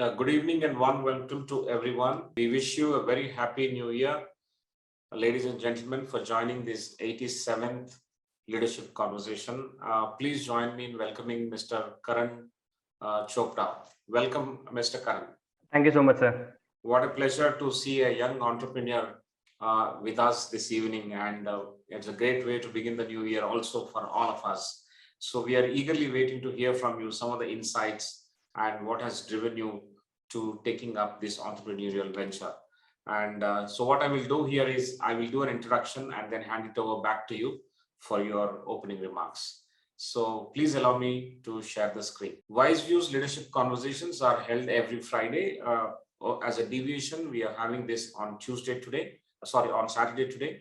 Good evening and warm welcome to everyone. We wish you a very happy new year, ladies and gentlemen, for joining this 87th leadership conversation. Please join me in welcoming Mr. Karan Chopra. Welcome, Mr. Karan. Thank you so much, sir. What a pleasure to see a young entrepreneur with us this evening, and it's a great way to begin the new year also for all of us. So we are eagerly waiting to hear from you some of the insights and what has driven you to taking up this entrepreneurial venture. And so what I will do here is I will do an introduction and then hand it over back to you for your opening remarks. So please allow me to share the screen. Wise Views Leadership Conversations are held every Friday. As a deviation, we are having this on on Saturday today.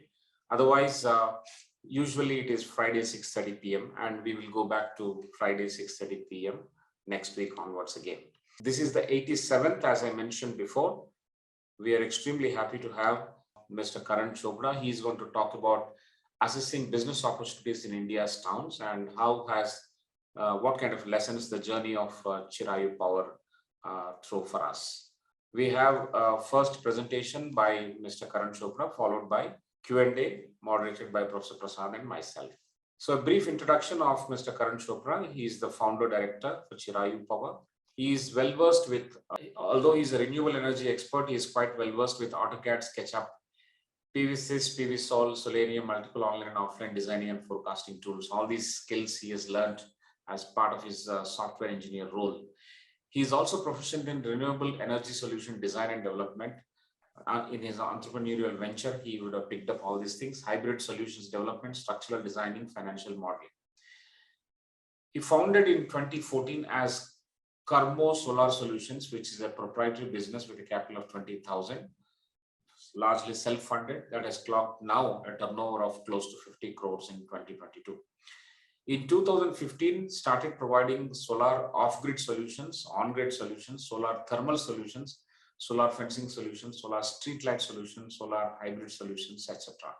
Otherwise, usually it is Friday 6:30 p.m. and we will go back to Friday 6:30 p.m. next week onwards again. This is the 87th, as I mentioned before. We are extremely happy to have Mr. Karan Chopra. He is going to talk about assessing business opportunities in India's towns and what kind of lessons the journey of Chirayu Power throw for us. We have a first presentation by Mr. Karan Chopra, followed by Q&A moderated by Professor Prasad and myself. So a brief introduction of Mr. Karan Chopra. He is the founder director for Chirayu Power. He is well versed with, although he's a renewable energy expert, he is quite well versed with AutoCAD, SketchUp, PVSys, PVSol, Solarium, multiple online and offline designing and forecasting tools. All these skills he has learned as part of his software engineer role. He is also proficient in renewable energy solution design and development. In his entrepreneurial venture, he would have picked up all these things: hybrid solutions development, structural designing, financial modeling. He founded in 2014 as Karmo Solar Solutions, which is a proprietary business with a capital of 20,000, largely self-funded, that has clocked now a turnover of close to 50 crores in 2022. In 2015, started providing solar off-grid solutions, on-grid solutions, solar thermal solutions, solar fencing solutions, solar street light solutions, solar hybrid solutions, etc.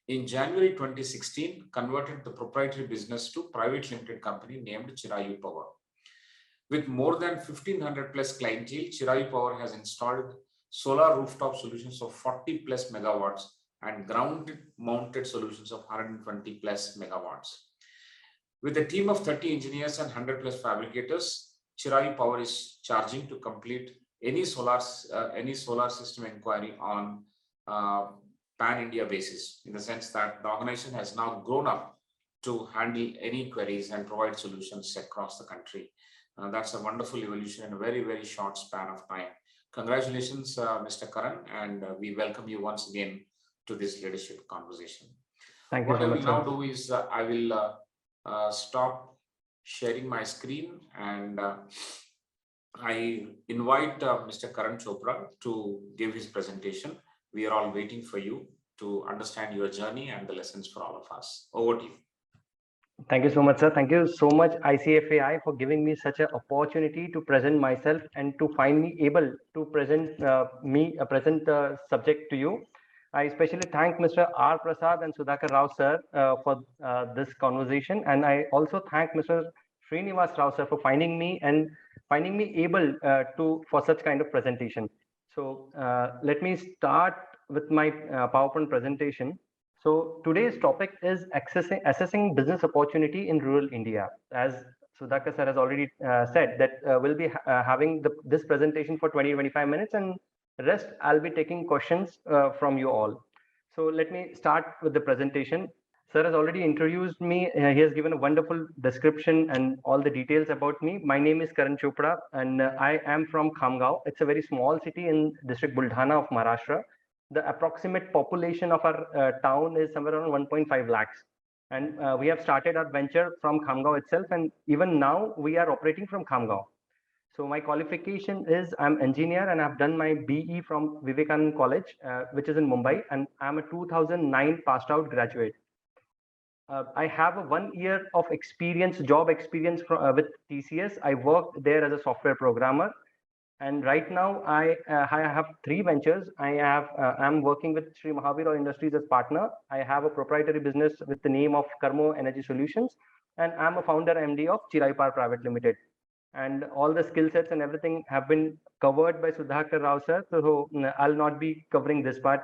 In January 2016, converted the proprietary business to private limited company named Chirayu Power. With more than 1,500 plus clientele, Chirayu Power has installed solar rooftop solutions of 40 plus megawatts and ground mounted solutions of 120 plus megawatts. With a team of 30 engineers and 100 plus fabricators, Chirayu Power is charging to complete any solar system inquiry on pan-India basis, in the sense that the organization has now grown up to handle any queries and provide solutions across the country. That's a wonderful evolution in a very, very short span of time. Congratulations, Mr. Karan, and we welcome you once again to this leadership conversation. Thank you what so I will much, now sir. do is I will stop sharing my screen, and I invite Mr. Karan Chopra to give his presentation. We are all waiting for you to understand your journey and the lessons for all of us. Over to you. Thank you so much, sir. Thank you so much, ICFAI, for giving me such an opportunity to present myself and to find me able to present the subject to you. I especially thank Mr. R. Prasad and Sudhakar Rao, sir, for this conversation. And I also thank Mr. Srinivas Rao, sir, for finding me able for such kind of presentation. So let me start with my PowerPoint presentation. So today's topic is assessing business opportunity in rural India. As Sudhakar sir has already said that we'll be having this presentation for 20-25 minutes, and rest I'll be taking questions from you all. So let me start with the presentation. Sir has already introduced me. He has given a wonderful description and all the details about me. My name is Karan Chopra, and I am from Khamgaon. It's a very small city in district Buldhana of Maharashtra. The approximate population of our town is somewhere around 1.5 lakhs. And we have started our venture from Khamgaon itself. And even now we are operating from Khamgaon. So my qualification is I'm engineer, and I've done my BE from Vivekanand College, which is in Mumbai. And I'm a 2009 passed out graduate. I have a 1 year of job experience with TCS. I worked there as a software programmer. And right now, I have 3 ventures. I'm working with Sri Mahavir Oil Industries as partner. I have a proprietary business with the name of Karmo Energy Solutions, and I'm a founder MD of Chirayu Power Private Limited. and all the skill sets and everything have been covered by Sudhakar Rao sir. So I'll not be covering this part.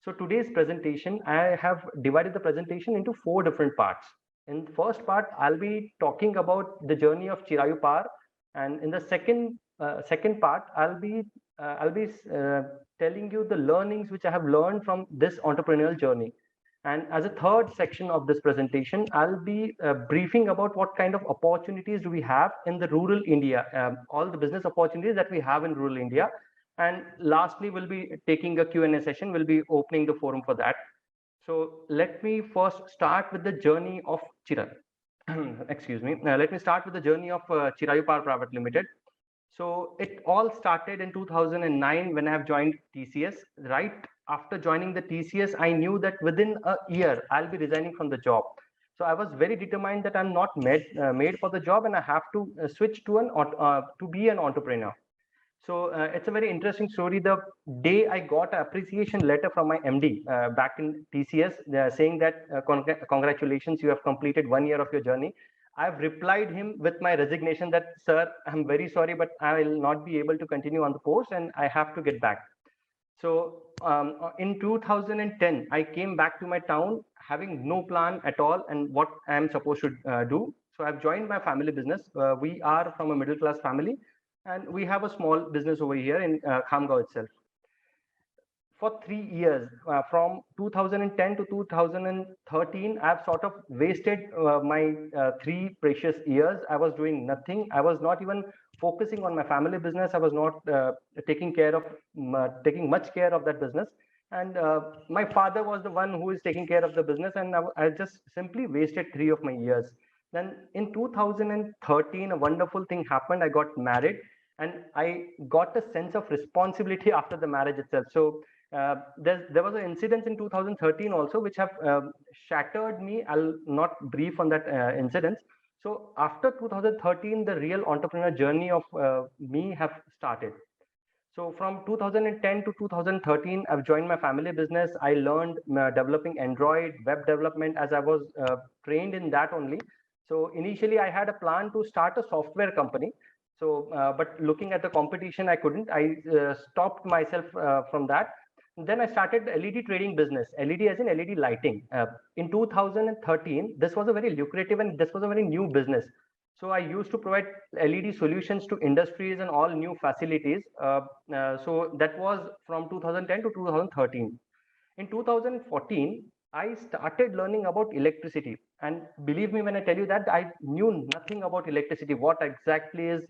So today's presentation, I have divided the presentation into 4 different parts. In the first part, I'll be talking about the journey of Chirayu Par, and in the second part, I'll be telling you the learnings which I have learned from this entrepreneurial journey. And as a third section of this presentation, I'll be briefing about what kind of opportunities do we have in the rural India, all the business opportunities that we have in rural India. And lastly, we'll be taking a Q&A session. We'll be opening the forum for that. So let me first start with the journey of Chirayu. Excuse me. Let me start with the journey of Chirayu Power Private Limited. So it all started in 2009 when I have joined TCS. Right after joining the TCS, I knew that within a year I'll be resigning from the job. So I was very determined that I'm not made for the job, and I have to switch to be an entrepreneur. So it's a very interesting story. The day I got an appreciation letter from my MD back in TCS saying that congratulations, you have completed 1 year of your journey. I've replied him with my resignation that, sir, I'm very sorry, but I will not be able to continue on the post and I have to get back. So in 2010, I came back to my town having no plan at all and what I am supposed to do. So I've joined my family business. We are from a middle class family, and we have a small business over here in Khamgaon itself. For 3 years, from 2010 to 2013, I've sort of wasted my 3 precious years. I was doing nothing. I was not even focusing on my family business. I was not taking much care of that business. And my father was the one who is taking care of the business, and I just simply wasted 3 of my years. Then in 2013, a wonderful thing happened. I got married, and I got a sense of responsibility after the marriage itself. So there was an incident in 2013 also which have shattered me. I'll not brief on that incident. So after 2013, the real entrepreneur journey of me have started. So from 2010 to 2013, I've joined my family business. I learned developing Android web development as I was trained in that only. So initially, I had a plan to start a software company. So, but looking at the competition, I couldn't. I stopped myself from that. Then I started the LED trading business, LED as in LED lighting. In 2013, this was a very lucrative and this was a very new business. So I used to provide LED solutions to industries and all new facilities. So that was from 2010 to 2013. In 2014, I started learning about electricity. And believe me when I tell you that I knew nothing about electricity, what exactly is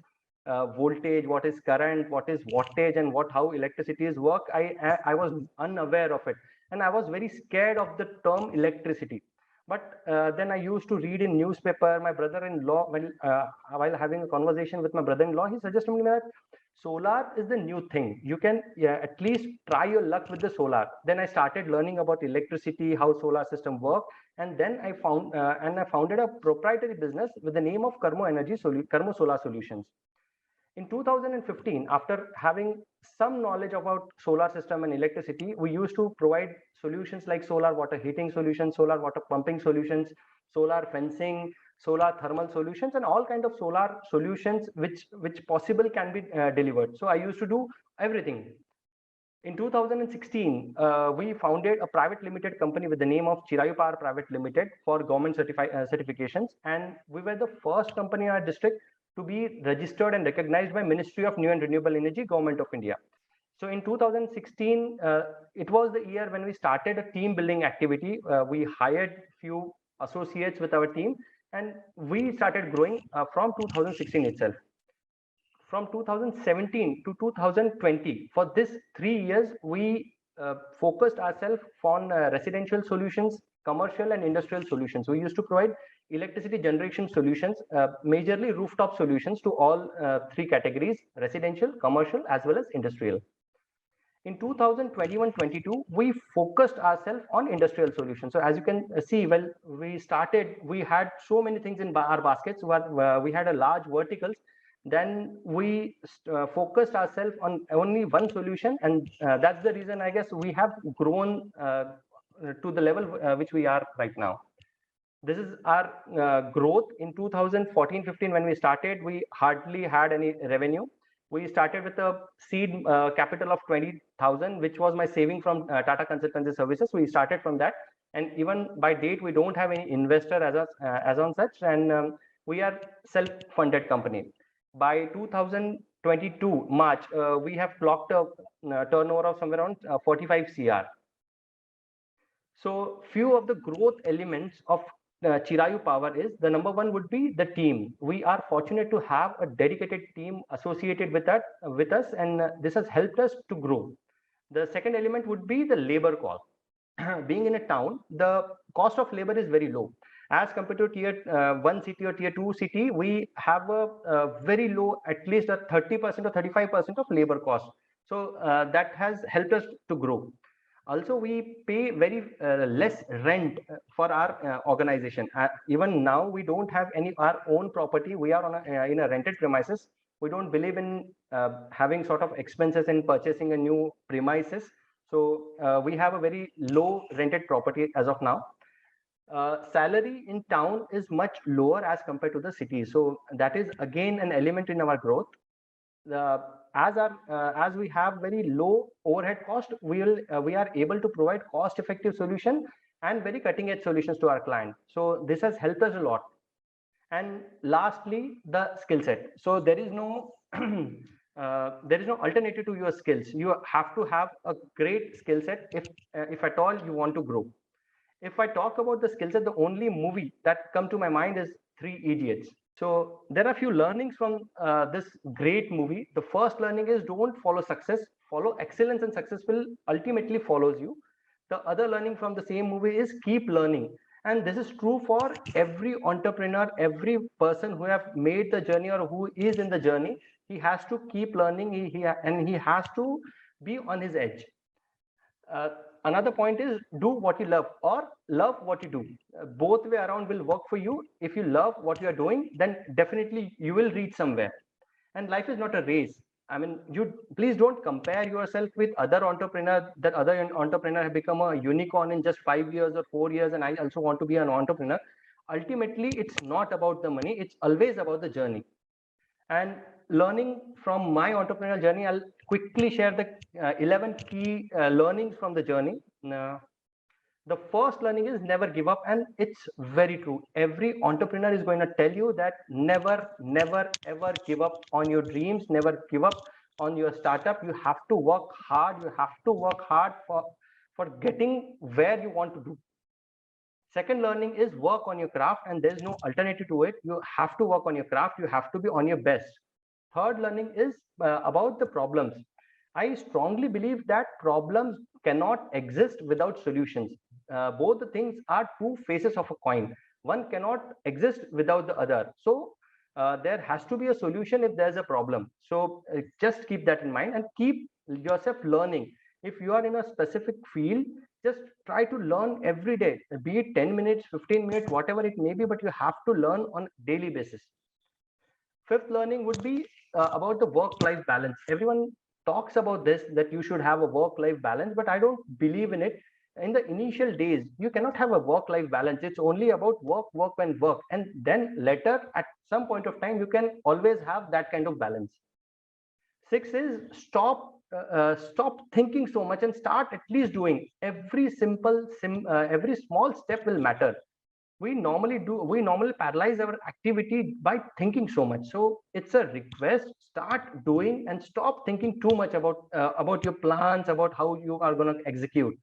voltage, what is current, what is wattage, and how electricity is work. I was unaware of it, and I was very scared of the term electricity. But then I used to read in newspaper. My brother-in-law, while having a conversation with my brother-in-law, he suggested me that solar is the new thing. You can at least try your luck with the solar. Then I started learning about electricity, how solar system work, and then I founded a proprietary business with the name of Karmo Solar Solutions. In 2015, after having some knowledge about solar system and electricity, we used to provide solutions like solar water heating solutions, solar water pumping solutions, solar fencing, solar thermal solutions, and all kind of solar solutions which possible can be delivered. So I used to do everything. In 2016, we founded a private limited company with the name of Chirayu Power Private Limited for government certifications, and we were the first company in our district to be registered and recognized by Ministry of New and Renewable Energy, Government of India. So in 2016, it was the year when we started a team building activity. We hired few associates with our team, and we started growing from 2016 itself. From 2017 to 2020, for this 3 years, we focused ourselves on residential solutions, commercial and industrial solutions. We used to provide electricity generation solutions, majorly rooftop solutions to all 3 categories: residential, commercial, as well as industrial. In 2021-22, we focused ourselves on industrial solutions. So as you can see, well, we started, we had so many things in our baskets. We had a large verticals. Then we focused ourselves on only one solution, and that's the reason I guess we have grown to the level which we are right now. This is our growth in 2014-15. When we started, we hardly had any revenue. We started with a seed capital of 20,000, which was my saving from Tata Consultancy Services. We started from that, and even by date, we don't have any investor as on such, and we are self-funded company. By 2022 March, we have clocked a turnover of somewhere around 45 CR. So few of the growth elements of Chirayu Power is, the number one would be the team. We are fortunate to have a dedicated team associated with us, and this has helped us to grow. The second element would be the labor cost. Being in a town, the cost of labor is very low. As compared to tier 1 city or tier 2 city, we have a very low, at least a 30% or 35% of labor cost. So that has helped us to grow. Also, we pay very less rent for our organization. Even now, we don't have any our own property. We are on in a rented premises. We don't believe in having sort of expenses in purchasing a new premises. So we have a very low rented property as of now. Salary in town is much lower as compared to the city. So that is again an element in our growth. As we have very low overhead cost, we are able to provide cost effective solution and very cutting edge solutions to our client. So this has helped us a lot. And lastly, the skill set. So there is no there is no alternative to your skills. You have to have a great skill set if at all you want to grow. If I talk about the skill set, the only movie that come to my mind is Three Idiots. So there are a few learnings from this great movie. The first learning is, don't follow success, follow excellence, and success will ultimately follows you. The other learning from the same movie is keep learning. And this is true for every entrepreneur, every person who have made the journey or who is in the journey. He has to keep learning, and he has to be on his edge. Another point is, do what you love or love what you do. Both way around will work for you. If you love what you are doing, then definitely you will reach somewhere. And life is not a race. I mean, you please don't compare yourself with other entrepreneurs, that other entrepreneur have become a unicorn in just 5 years or 4 years, and I also want to be an entrepreneur. Ultimately, it's not about the money, it's always about the journey. And learning from my entrepreneurial journey, I'll quickly share the 11 key learnings from the journey. The first learning is never give up, and it's very true. Every entrepreneur is going to tell you that never, never, ever give up on your dreams, never give up on your startup. You have to work hard. You have to work hard for getting where you want to do. Second learning is work on your craft, and there's no alternative to it. You have to work on your craft. You have to be on your best. Third learning is about the problems. I strongly believe that problems cannot exist without solutions. Both the things are two faces of a coin. One cannot exist without the other. So there has to be a solution if there's a problem. So just keep that in mind and keep yourself learning. If you are in a specific field, just try to learn every day, be it 10 minutes, 15 minutes, whatever it may be, but you have to learn on daily basis. Fifth learning would be about the work-life balance. Everyone talks about this, that you should have a work-life balance, but I don't believe in it. In the initial days, you cannot have a work-life balance. It's only about work, work, and work. And then later, at some point of time, you can always have that kind of balance. Six is stop thinking so much and start at least doing. Every every small step will matter. We normally paralyze our activity by thinking so much. So it's a request, start doing and stop thinking too much about your plans, about how you are going to execute.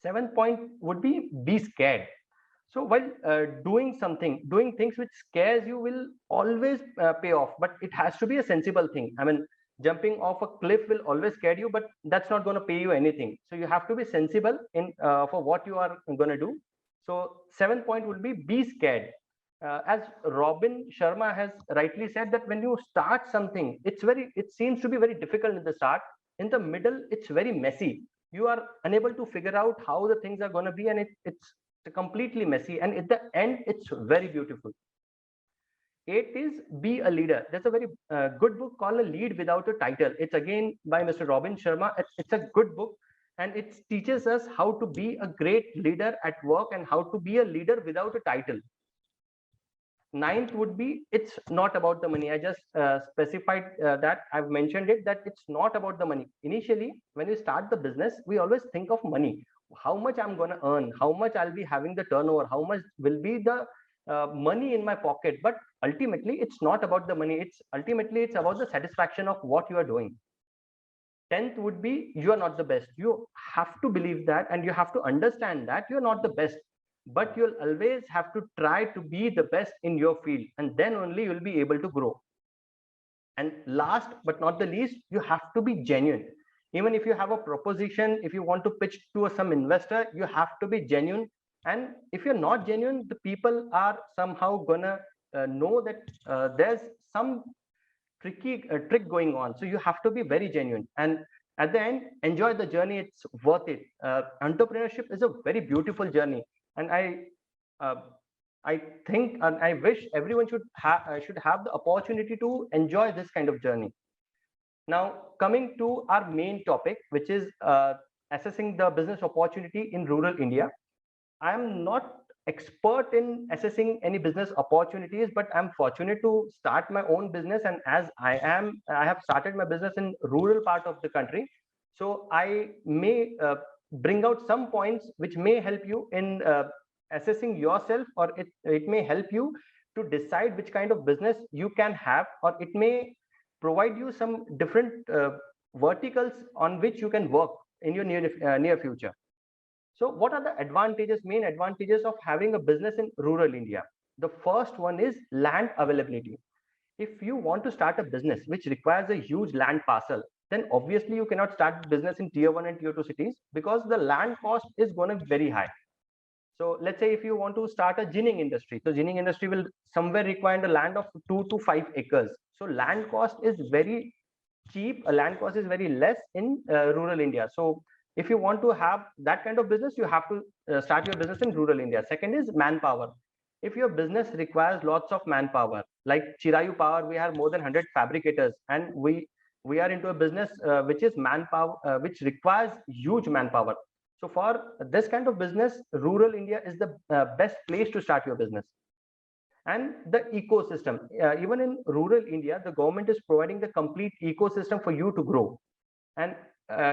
Seventh point would be scared. So while doing things which scares you will always pay off, but it has to be a sensible thing. I mean, jumping off a cliff will always scare you, but that's not going to pay you anything. So you have to be sensible in for what you are going to do. So 7th point would be scared. As Robin Sharma has rightly said, that when you start something, it seems to be very difficult in the start. In the middle, it's very messy. You are unable to figure out how the things are going to be, and it's completely messy. And at the end, it's very beautiful. 8 is be a leader. There's a very good book called A Lead Without a Title. It's again by Mr. Robin Sharma. It's a good book. and it teaches us how to be a great leader at work and how to be a leader without a title. Ninth would be, it's not about the money. I just specified that, I've mentioned it, that it's not about the money. Initially, when we start the business, we always think of money. How much I'm going to earn, how much I'll be having the turnover, how much will be the money in my pocket. But ultimately, it's not about the money. It's about the satisfaction of what you are doing. 10th would be, you are not the best. You have to believe that, and you have to understand that you're not the best, but you'll always have to try to be the best in your field, and then only you'll be able to grow. And last but not the least, you have to be genuine. Even if you have a proposition, if you want to pitch to some investor, you have to be genuine. And if you're not genuine, the people are somehow gonna know that there's some trick going on. So you have to be very genuine, and at the end, enjoy the journey. It's worth it. Entrepreneurship is a very beautiful journey, and uh, I think and I wish everyone should have the opportunity to enjoy this kind of journey. Now, coming to our main topic, which is assessing the business opportunity in rural India. I am not expert in assessing any business opportunities, but I'm fortunate to start my own business. And as I have started my business in rural part of the country. So I may bring out some points which may help you in assessing yourself, or it may help you to decide which kind of business you can have, or it may provide you some different verticals on which you can work in your near future. So what are the main advantages of having a business in rural India? The first one is land availability. If you want to start a business which requires a huge land parcel, then obviously you cannot start business in tier 1 and tier 2 cities, because the land cost is going to be very high. So let's say if you want to start a ginning industry, so ginning industry will somewhere require a land of 2 to 5 acres. So land cost is very cheap. A land cost is very less in rural India. So if you want to have that kind of business, you have to start your business in rural India. Second is manpower. If your business requires lots of manpower, like Chirayu Power, we have more than 100 fabricators, and we are into a business which is manpower, which requires huge manpower. So for this kind of business, rural India is the best place to start your business. And the ecosystem, even in rural India, the government is providing the complete ecosystem for you to grow. And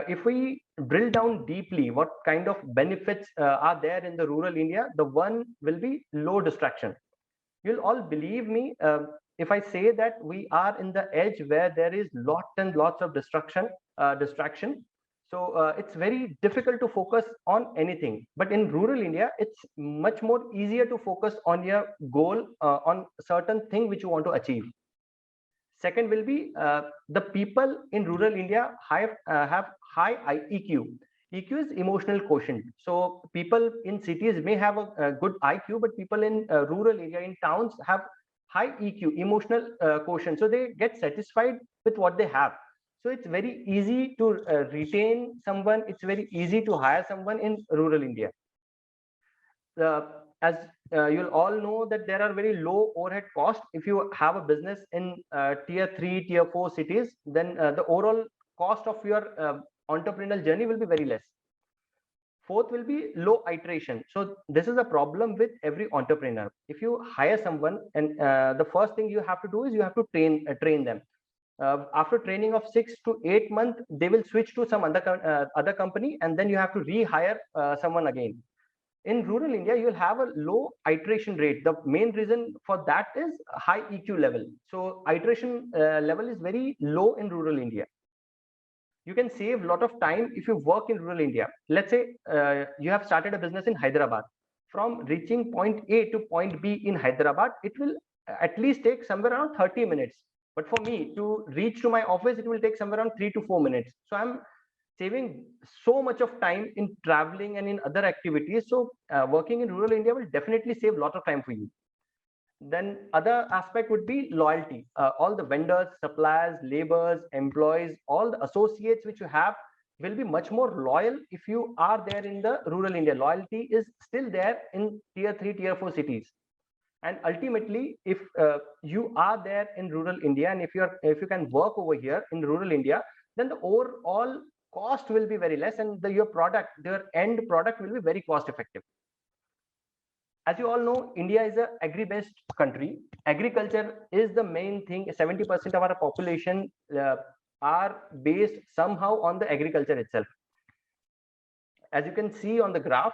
if we drill down deeply, what kind of benefits are there in the rural India? The one will be low distraction. You'll all believe me if I say that we are in the edge where there is lots and lots of distraction. So it's very difficult to focus on anything. But in rural India, it's much more easier to focus on your goal, on certain thing which you want to achieve. Second will be the people in rural India have high EQ. EQ is emotional quotient. So people in cities may have a good IQ, but people in rural area, in towns, have high EQ, emotional quotient. So they get satisfied with what they have. So it's very easy to retain someone. It's very easy to hire someone in rural India. As you'll all know that there are very low overhead costs. If you have a business in tier 3, tier 4 cities, then the overall cost of your entrepreneurial journey will be very less. Fourth will be low iteration. So this is a problem with every entrepreneur. If you hire someone, and the first thing you have to do is you have to train them. After training of 6 to 8 months, they will switch to some other company, and then you have to rehire someone again. In rural India, you'll have a low iteration rate. The main reason for that is high EQ level. So iteration level is very low in rural India. You can save a lot of time if you work in rural India. Let's say you have started a business in Hyderabad. From reaching point A to point B in Hyderabad, it will at least take somewhere around 30 minutes. But for me to reach to my office, it will take somewhere around 3 to 4 minutes. So I'm saving so much of time in traveling and in other activities. So working in rural India will definitely save a lot of time for you. Then other aspect would be loyalty. All the vendors, suppliers, laborers, employees, all the associates which you have will be much more loyal if you are there in the rural India. Loyalty is still there in tier 3, tier 4 cities. And ultimately, if you are there in rural India, and if you can work over here in rural India, then the overall cost will be very less, and your end product will be very cost effective. As you all know, India is a agri-based country. Agriculture is the main thing. 70% of our population are based somehow on the agriculture itself. As you can see on the graph,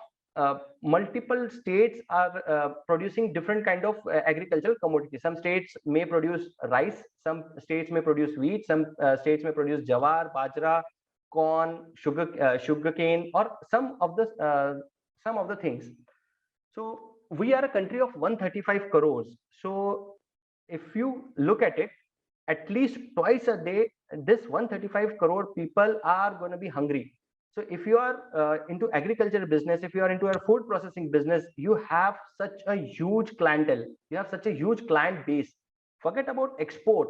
multiple states are producing different kind of agricultural commodities. Some states may produce rice, some states may produce wheat, some states may produce jawar, bajra, corn, sugarcane, or some of the things. So we are a country of 135 crores. So if you look at it, at least twice a day, this 135 crore people are going to be hungry. So if you are into agriculture business, if you are into a food processing business, you have such a huge clientele. You have such a huge client base. Forget about export.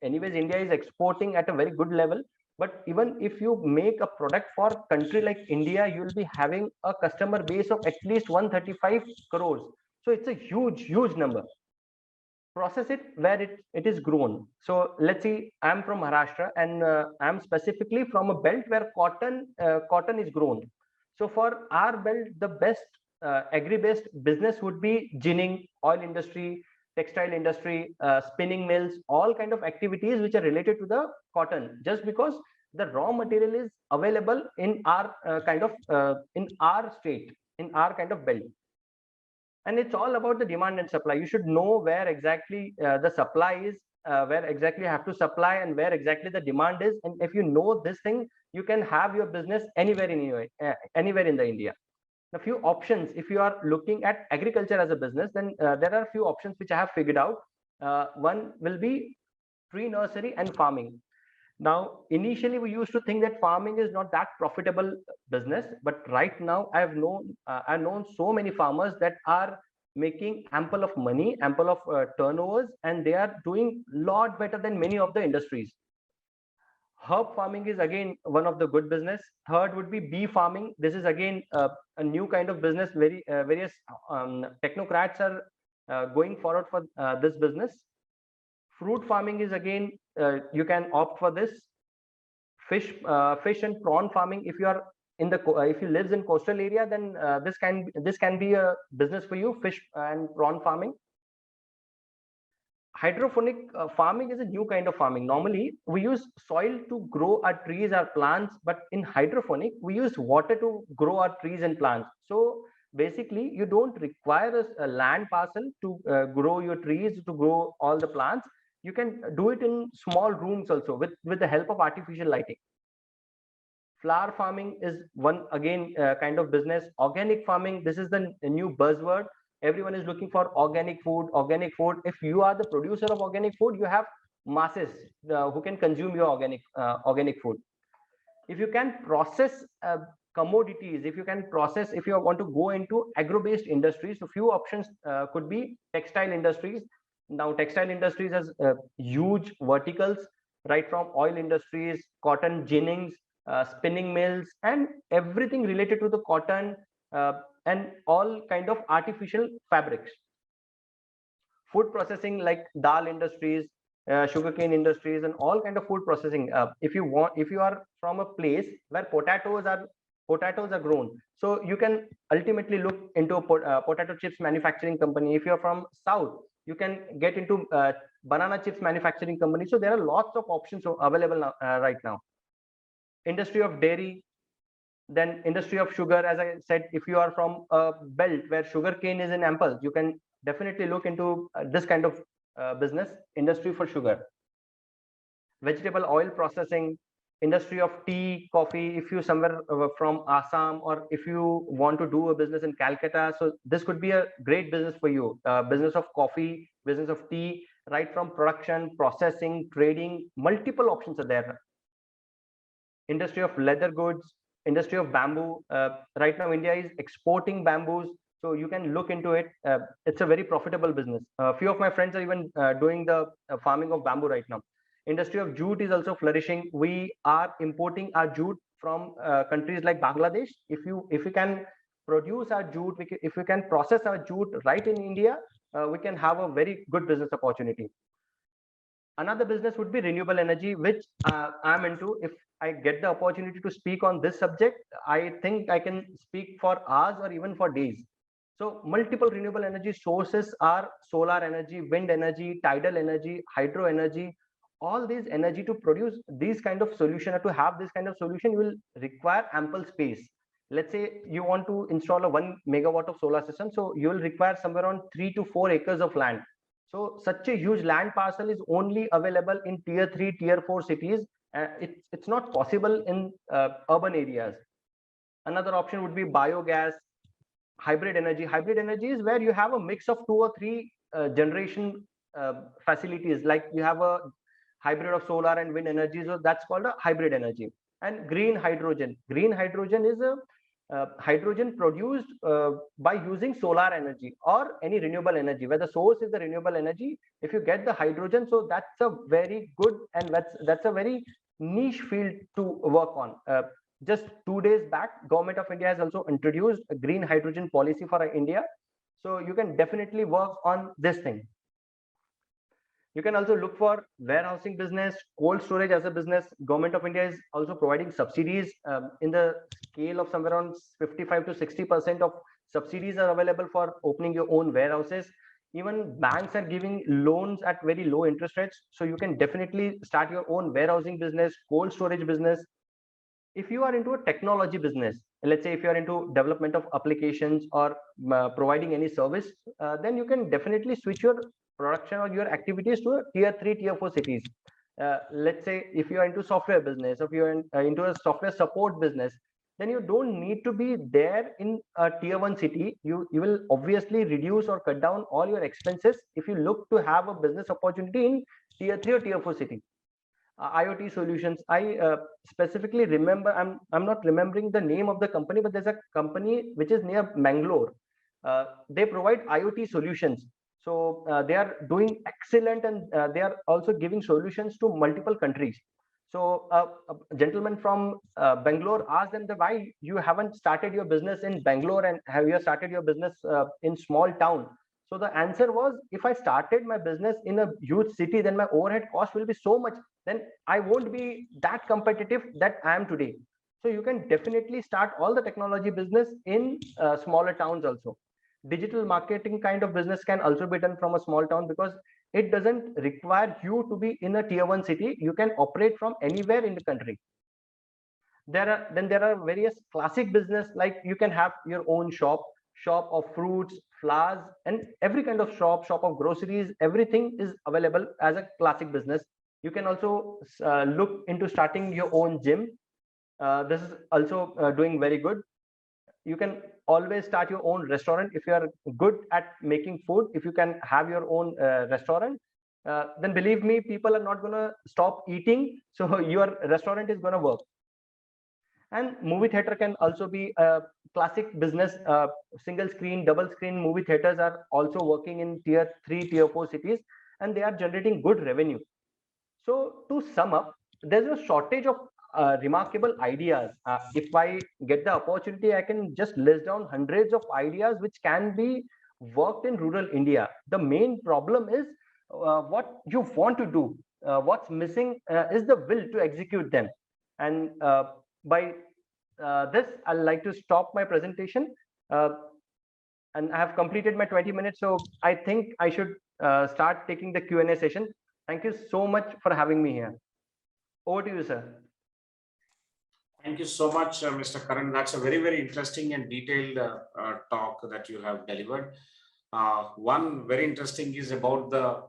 Anyways, India is exporting at a very good level. But even if you make a product for a country like India, you will be having a customer base of at least 135 crores. So it's a huge, huge number. Process it where it is grown. So let's see, I'm from Maharashtra, and I'm specifically from a belt where cotton is grown. So for our belt, the best agri-based business would be ginning, oil industry, textile industry, spinning mills, all kind of activities which are related to the cotton, just because the raw material is available in our in our state, in our kind of belt. And it's all about the demand and supply. You should know where exactly the supply is, where exactly you have to supply, and where exactly the demand is. And if you know this thing, you can have your business anywhere in the India. A few options, if you are looking at agriculture as a business, then there are a few options which I have figured out. One will be tree nursery and farming. Now, initially we used to think that farming is not that profitable business, but right now I've known so many farmers that are making ample of money, ample of turnovers, and they are doing a lot better than many of the industries. Herb farming is again one of the good business. Third would be bee farming. This is again a new kind of business. Various technocrats are going forward for this business. Fruit farming is again, you can opt for this. Fish and prawn farming. If you are if you live in coastal area, then this can be a business for you. Fish and prawn farming. Hydroponic farming is a new kind of farming. Normally, we use soil to grow our trees, our plants, but in hydroponic, we use water to grow our trees and plants. So basically, you don't require a land parcel to grow your trees, to grow all the plants. You can do it in small rooms also with the help of artificial lighting. Flower farming is one again kind of business. Organic farming, this is the new buzzword. Everyone is looking for organic food. If you are the producer of organic food, you have masses who can consume your organic food. If you can process commodities, if you want to go into agro-based industries, so few options could be textile industries. Now textile industries has huge verticals, right from oil industries, cotton ginnings, spinning mills, and everything related to the cotton, and all kind of artificial fabrics. Food processing like dal industries, sugarcane industries, and all kind of food processing. If you are from a place where potatoes are grown, so you can ultimately look into a potato chips manufacturing company. If you're from south, you can get into banana chips manufacturing company. So there are lots of options available now, right now. Industry of dairy, then industry of sugar. As I said, if you are from a belt where sugarcane is in ample, you can definitely look into this kind of business. Industry for sugar. Vegetable oil processing, industry of tea, coffee. If you somewhere from Assam, or if you want to do a business in Calcutta, so this could be a great business for you. Business of coffee, business of tea, right from production, processing, trading, multiple options are there. Industry of leather goods, industry of bamboo. Right now, India is exporting bamboos, so you can look into it. It's a very profitable business. A few of my friends are even doing the farming of bamboo right now. Industry of jute is also flourishing. We are importing our jute from countries like Bangladesh. If you can produce our jute, if we can process our jute right in India, we can have a very good business opportunity. Another business would be renewable energy, which I'm into. If I get the opportunity to speak on this subject, I think I can speak for hours or even for days. So multiple renewable energy sources are solar energy, wind energy, tidal energy, hydro energy. All these energy, to produce these kind of solution, or to have this kind of solution, you will require ample space. Let's say you want to install a 1 megawatt of solar system, so you will require somewhere around 3 to 4 acres of land. So such a huge land parcel is only available in tier 3, tier 4 cities. It's not possible in urban areas. Another option would be biogas, hybrid energy. Hybrid energy is where you have a mix of 2 or 3 generation facilities, like you have a hybrid of solar and wind energy. So that's called a hybrid energy. And green hydrogen. Green hydrogen is a hydrogen produced by using solar energy or any renewable energy, where the source is the renewable energy. If you get the hydrogen, so that's a very good, and that's a very niche field to work on. Just 2 days back, Government of India has also introduced a green hydrogen policy for India. So you can definitely work on this thing. You can also look for warehousing business, cold storage as a business. Government of India is also providing subsidies in the scale of somewhere around 55 to 60% of subsidies are available for opening your own warehouses. Even banks are giving loans at very low interest rates. So you can definitely start your own warehousing business, cold storage business. If you are into a technology business, let's say if you are into development of applications or providing any service, then you can definitely switch your production or your activities to a tier 3, tier 4 cities. Let's say if you are into software business, if you're into a software support business, then you don't need to be there in a tier 1 city. You will obviously reduce or cut down all your expenses if you look to have a business opportunity in tier 3 or tier 4 city. IoT solutions. I specifically remember, I'm not remembering the name of the company, but there's a company which is near Mangalore. They provide IoT solutions. So they are doing excellent, and they are also giving solutions to multiple countries. So a gentleman from Bangalore asked them that why you haven't started your business in Bangalore, and have you started your business in small town? So the answer was, if I started my business in a huge city, then my overhead cost will be so much, then I won't be that competitive that I am today. So you can definitely start all the technology business in smaller towns also. Digital marketing kind of business can also be done from a small town, because it doesn't require you to be in a tier 1 city. You can operate from anywhere in the country. There are various classic business, like you can have your own shop of fruits, flowers, and every kind of shop of groceries. Everything is available as a classic business. You can also look into starting your own gym. This is also doing very good. You can always start your own restaurant if you are good at making food. If you can have your own restaurant, then believe me, people are not going to stop eating. So your restaurant is going to work. And movie theater can also be a classic business. Single screen, double screen movie theaters are also working in tier 3, tier 4 cities, and they are generating good revenue. So to sum up, there's a shortage of remarkable ideas. If I get the opportunity, I can just list down hundreds of ideas which can be worked in rural India. The main problem is what you want to do. What's missing is the will to execute them. And by this, I'd like to stop my presentation. And I have completed my 20 minutes. So I think I should start taking the Q&A session. Thank you so much for having me here. Over to you, sir. Thank you so much, Mr. Karan. That's a very, very interesting and detailed talk that you have delivered. One very interesting is about the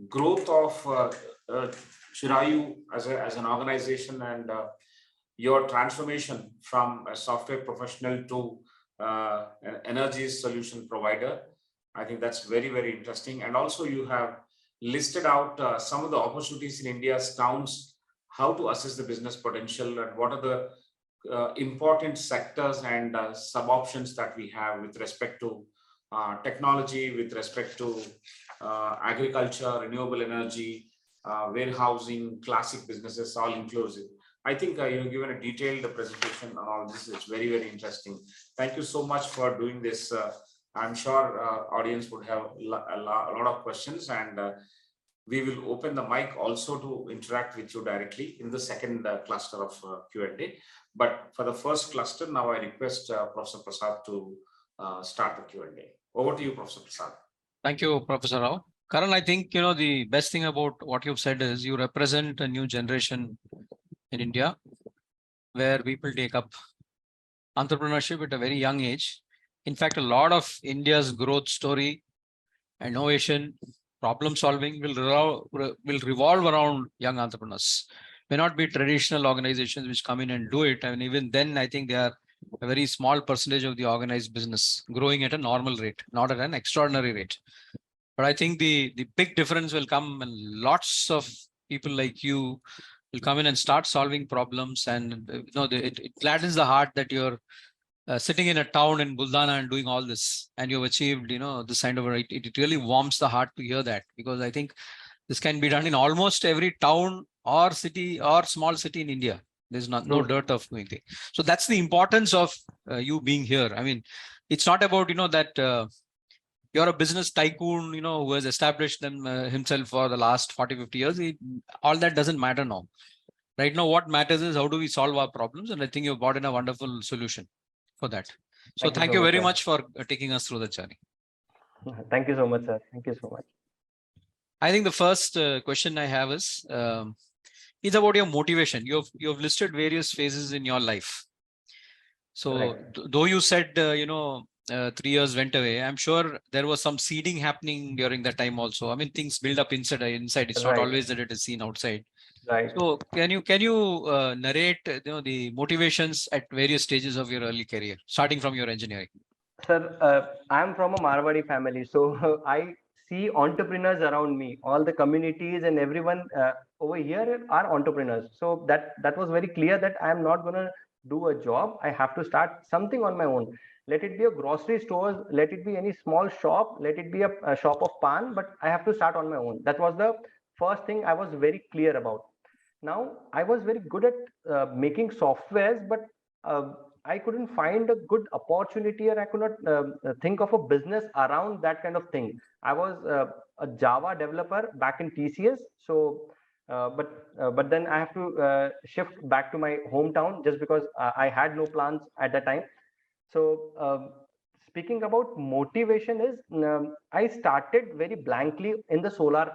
growth of Chirayu as an organization, and your transformation from a software professional to an energy solution provider. I think that's very, very interesting. And also you have listed out some of the opportunities in India's towns, how to assess the business potential, and what are the important sectors and sub-options that we have with respect to technology, with respect to agriculture, renewable energy, warehousing, classic businesses, all inclusive. I think you've given a detailed presentation on all this. It's very, very interesting. Thank you so much for doing this. I'm sure audience would have a lot of questions, and We will open the mic also to interact with you directly in the second cluster of Q&A. But for the first cluster, now I request Professor Prasad to start the Q&A. Over to you, Professor Prasad. Thank you, Professor Rao. Karan, I think, the best thing about what you've said is you represent a new generation in India where people take up entrepreneurship at a very young age. In fact, a lot of India's growth story, innovation, problem solving will revolve around young entrepreneurs. May not be traditional organizations which come in and do it. And even then, I think they are a very small percentage of the organized business growing at a normal rate, not at an extraordinary rate. But I think the big difference will come when lots of people like you will come in and start solving problems. And it gladdens the heart that you're sitting in a town in Buldana and doing all this, and you've achieved, this kind of it really warms the heart to hear that, because I think this can be done in almost every town or city or small city in India. There's no dirt of doing it. So that's the importance of you being here. I mean, it's not about, that you're a business tycoon, who has established himself for the last 40, 50 years. All that doesn't matter now. Right now, what matters is how do we solve our problems? And I think you've brought in a wonderful solution for that. So thank you very much for taking us through the journey. Thank you so much, sir. Thank you so much. I think the first question I have is about your motivation. You've listed various phases in your life. So though you said, 3 years went away, I'm sure there was some seeding happening during that time also. I mean, things build up inside. It's not always that it is seen outside. Right. So can you narrate the motivations at various stages of your early career, starting from your engineering? Sir, I'm from a Marwadi family, so I see entrepreneurs around me. All the communities and everyone over here are entrepreneurs. So that was very clear that I'm not gonna do a job. I have to start something on my own. Let it be a grocery store, let it be any small shop, let it be a shop of pan, but I have to start on my own. That was the first thing I was very clear about. Now, I was very good at making softwares, but I couldn't find a good opportunity, or I could not think of a business around that kind of thing. I was a Java developer back in TCS, so but then I have to shift back to my hometown just because I had no plans at that time. So speaking about motivation is I started very blankly in the solar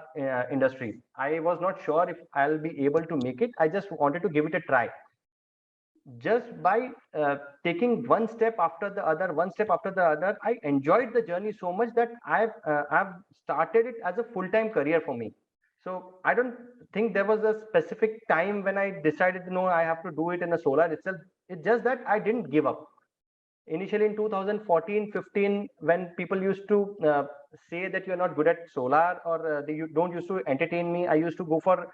industry. I was not sure if I'll be able to make it. I just wanted to give it a try. Just by taking one step after the other, I enjoyed the journey so much that I've started it as a full-time career for me. So I don't think there was a specific time when I decided, no, I have to do it in the solar itself. It's just that I didn't give up. Initially in 2014-15, when people used to say that you're not good at solar, or they don't used to entertain me, I used to go for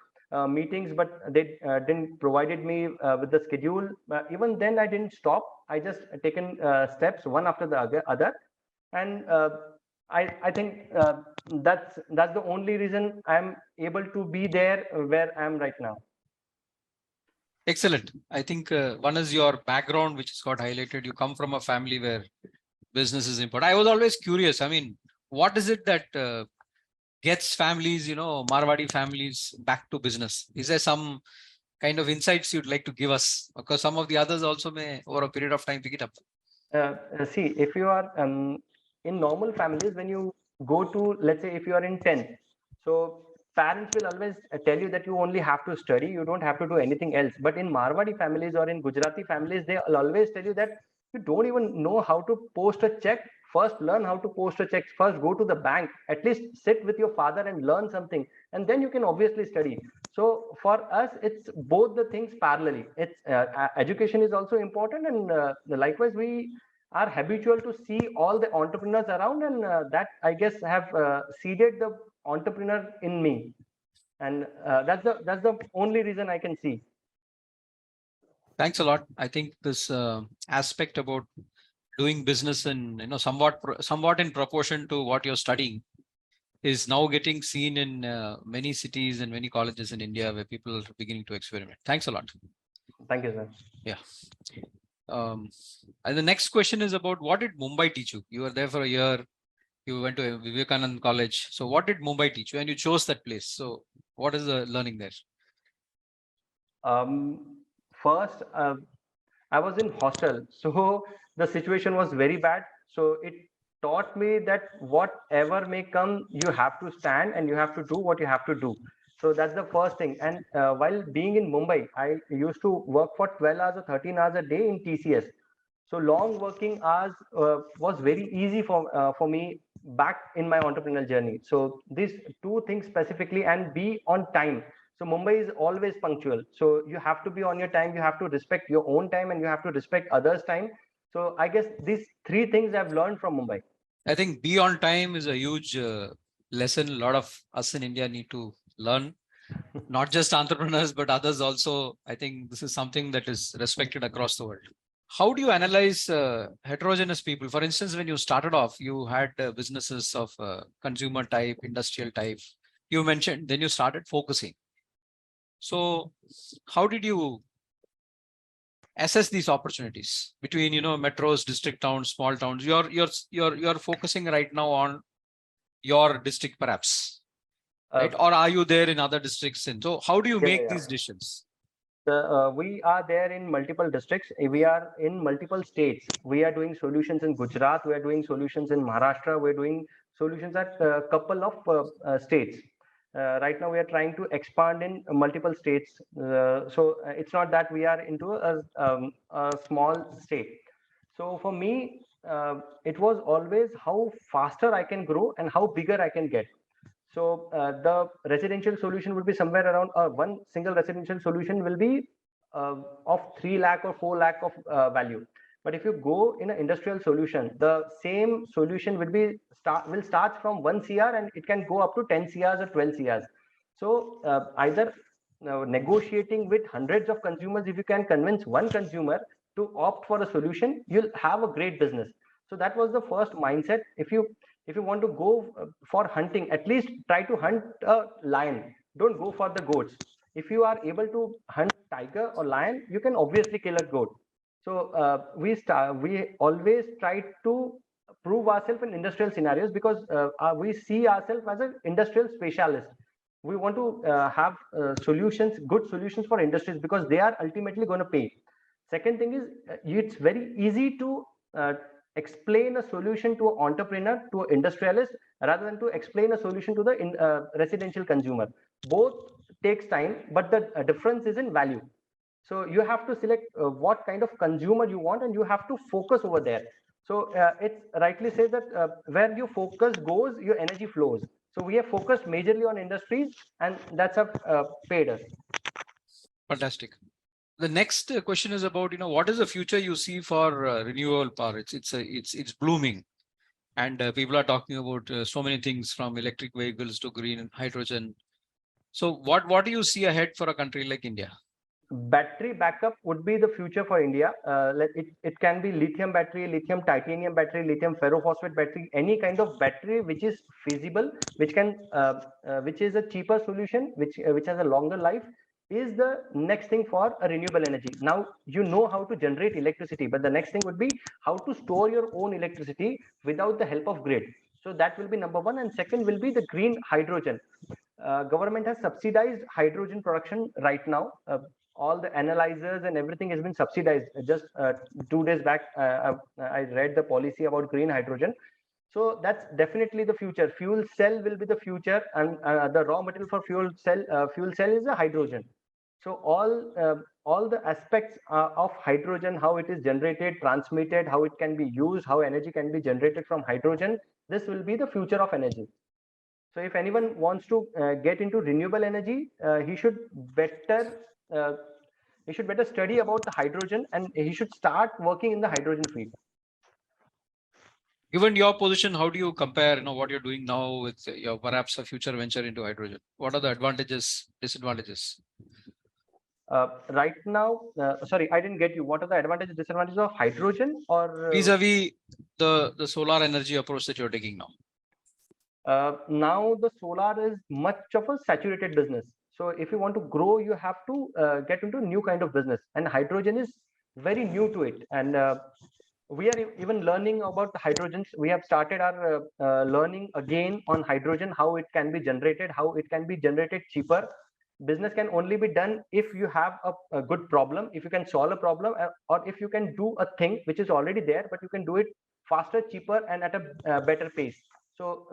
meetings, but they didn't provided me with the schedule. Even then I didn't stop. I just taken steps one after the other, and I think that's the only reason I'm able to be there where I am right now. Excellent. I think one is your background, which has got highlighted. You come from a family where business is important. I was always curious. I mean, what is it that gets families, Marwadi families back to business? Is there some kind of insights you'd like to give us? Because some of the others also may, over a period of time, pick it up. See, if you are in normal families, when you go to, let's say, if you are in 10th, so parents will always tell you that you only have to study, you don't have to do anything else. But in Marwadi families or in Gujarati families, they will always tell you that you don't even know how to post a check. First, learn how to post a check. First, go to the bank. At least sit with your father and learn something, and then you can obviously study. So for us, it's both the things parallelly. It's education is also important, and likewise we are habitual to see all the entrepreneurs around, and that I guess have seeded the entrepreneur in me, and that's the only reason I can see. Thanks a lot. I think this aspect about doing business in somewhat in proportion to what you're studying is now getting seen in many cities and many colleges in India where people are beginning to experiment. Thanks a lot. Thank you, sir. Yeah. And the next question is about, what did Mumbai teach you? You were there for a year. You went to Vivekanand College. So what did Mumbai teach you? And you chose that place. So what is the learning there? First, I was in hostel, so the situation was very bad. So it taught me that whatever may come, you have to stand and you have to do what you have to do. So that's the first thing. And while being in Mumbai, I used to work for 12 hours or 13 hours a day in TCS. So long working hours was very easy for me back in my entrepreneurial journey. So these two things specifically, and be on time. So Mumbai is always punctual. So you have to be on your time. You have to respect your own time, and you have to respect others' time. So I guess these three things I've learned from Mumbai. I think be on time is a huge lesson. A lot of us in India need to learn, not just entrepreneurs, but others also. I think this is something that is respected across the world. How do you analyze heterogeneous people? For instance, when you started off, you had businesses of consumer type, industrial type. You mentioned, then you started focusing. So how did you assess these opportunities between, metros, district towns, small towns? You're focusing right now on your district, perhaps, right? Or are you there in other districts? And so how do you make these decisions? We are there in multiple districts. We are in multiple states. We are doing solutions in Gujarat. We are doing solutions in Maharashtra. We're doing solutions at a couple of states. Right now, we are trying to expand in multiple states. So it's not that we are into a small state. So for me, it was always how faster I can grow and how bigger I can get. So the residential solution would be somewhere around one single residential solution will be of 3 lakh or 4 lakh of value. But if you go in an industrial solution, the same solution will start from 1 CR and it can go up to 10 CRs or 12 CRs. So either negotiating with hundreds of consumers, if you can convince one consumer to opt for a solution, you'll have a great business. So that was the first mindset. If you want to go for hunting, at least try to hunt a lion. Don't go for the goats. If you are able to hunt tiger or lion, you can obviously kill a goat. So we always try to prove ourselves in industrial scenarios because we see ourselves as an industrial specialist. We want to have good solutions for industries because they are ultimately going to pay. Second thing is it's very easy to explain a solution to an entrepreneur, to an industrialist, rather than to explain a solution to the residential consumer. Both takes time, but the difference is in value. So you have to select what kind of consumer you want, and you have to focus over there. So it's rightly said that where your focus goes, your energy flows. So we have focused majorly on industries, and that's paid us. Fantastic. The next question is about, what is the future you see for renewable power? It's blooming, and people are talking about so many things from electric vehicles to green hydrogen. So what do you see ahead for a country like India? Battery backup would be the future for India. It can be lithium battery, lithium titanium battery, lithium ferrophosphate battery, any kind of battery which is feasible, which is a cheaper solution, which has a longer life, is the next thing for a renewable energy. Now you know how to generate electricity, but the next thing would be how to store your own electricity without the help of grid. So that will be number one, and second will be the green hydrogen. Government has subsidized hydrogen production right now. All the analyzers and everything has been subsidized. Just 2 days back, I read the policy about green hydrogen. So that's definitely the future. Fuel cell will be the future, and the raw material for fuel cell is the hydrogen. So all the aspects of hydrogen, how it is generated, transmitted, how it can be used, how energy can be generated from hydrogen, this will be the future of energy. So if anyone wants to get into renewable energy, he should better study about the hydrogen, and he should start working in the hydrogen field. Given your position, how do you compare, what you're doing now with your perhaps a future venture into hydrogen? What are the advantages, disadvantages? Right now, sorry, I didn't get you. What are the advantages, disadvantages of hydrogen or vis-a-vis the solar energy approach that you're taking now? Now the solar is much of a saturated business. So if you want to grow, you have to get into a new kind of business, and hydrogen is very new to it. And we are even learning about the hydrogens. We have started our learning again on hydrogen, how it can be generated, how it can be generated cheaper. Business can only be done if you have a good problem, if you can solve a problem, or if you can do a thing which is already there, but you can do it faster, cheaper, and at a better pace. So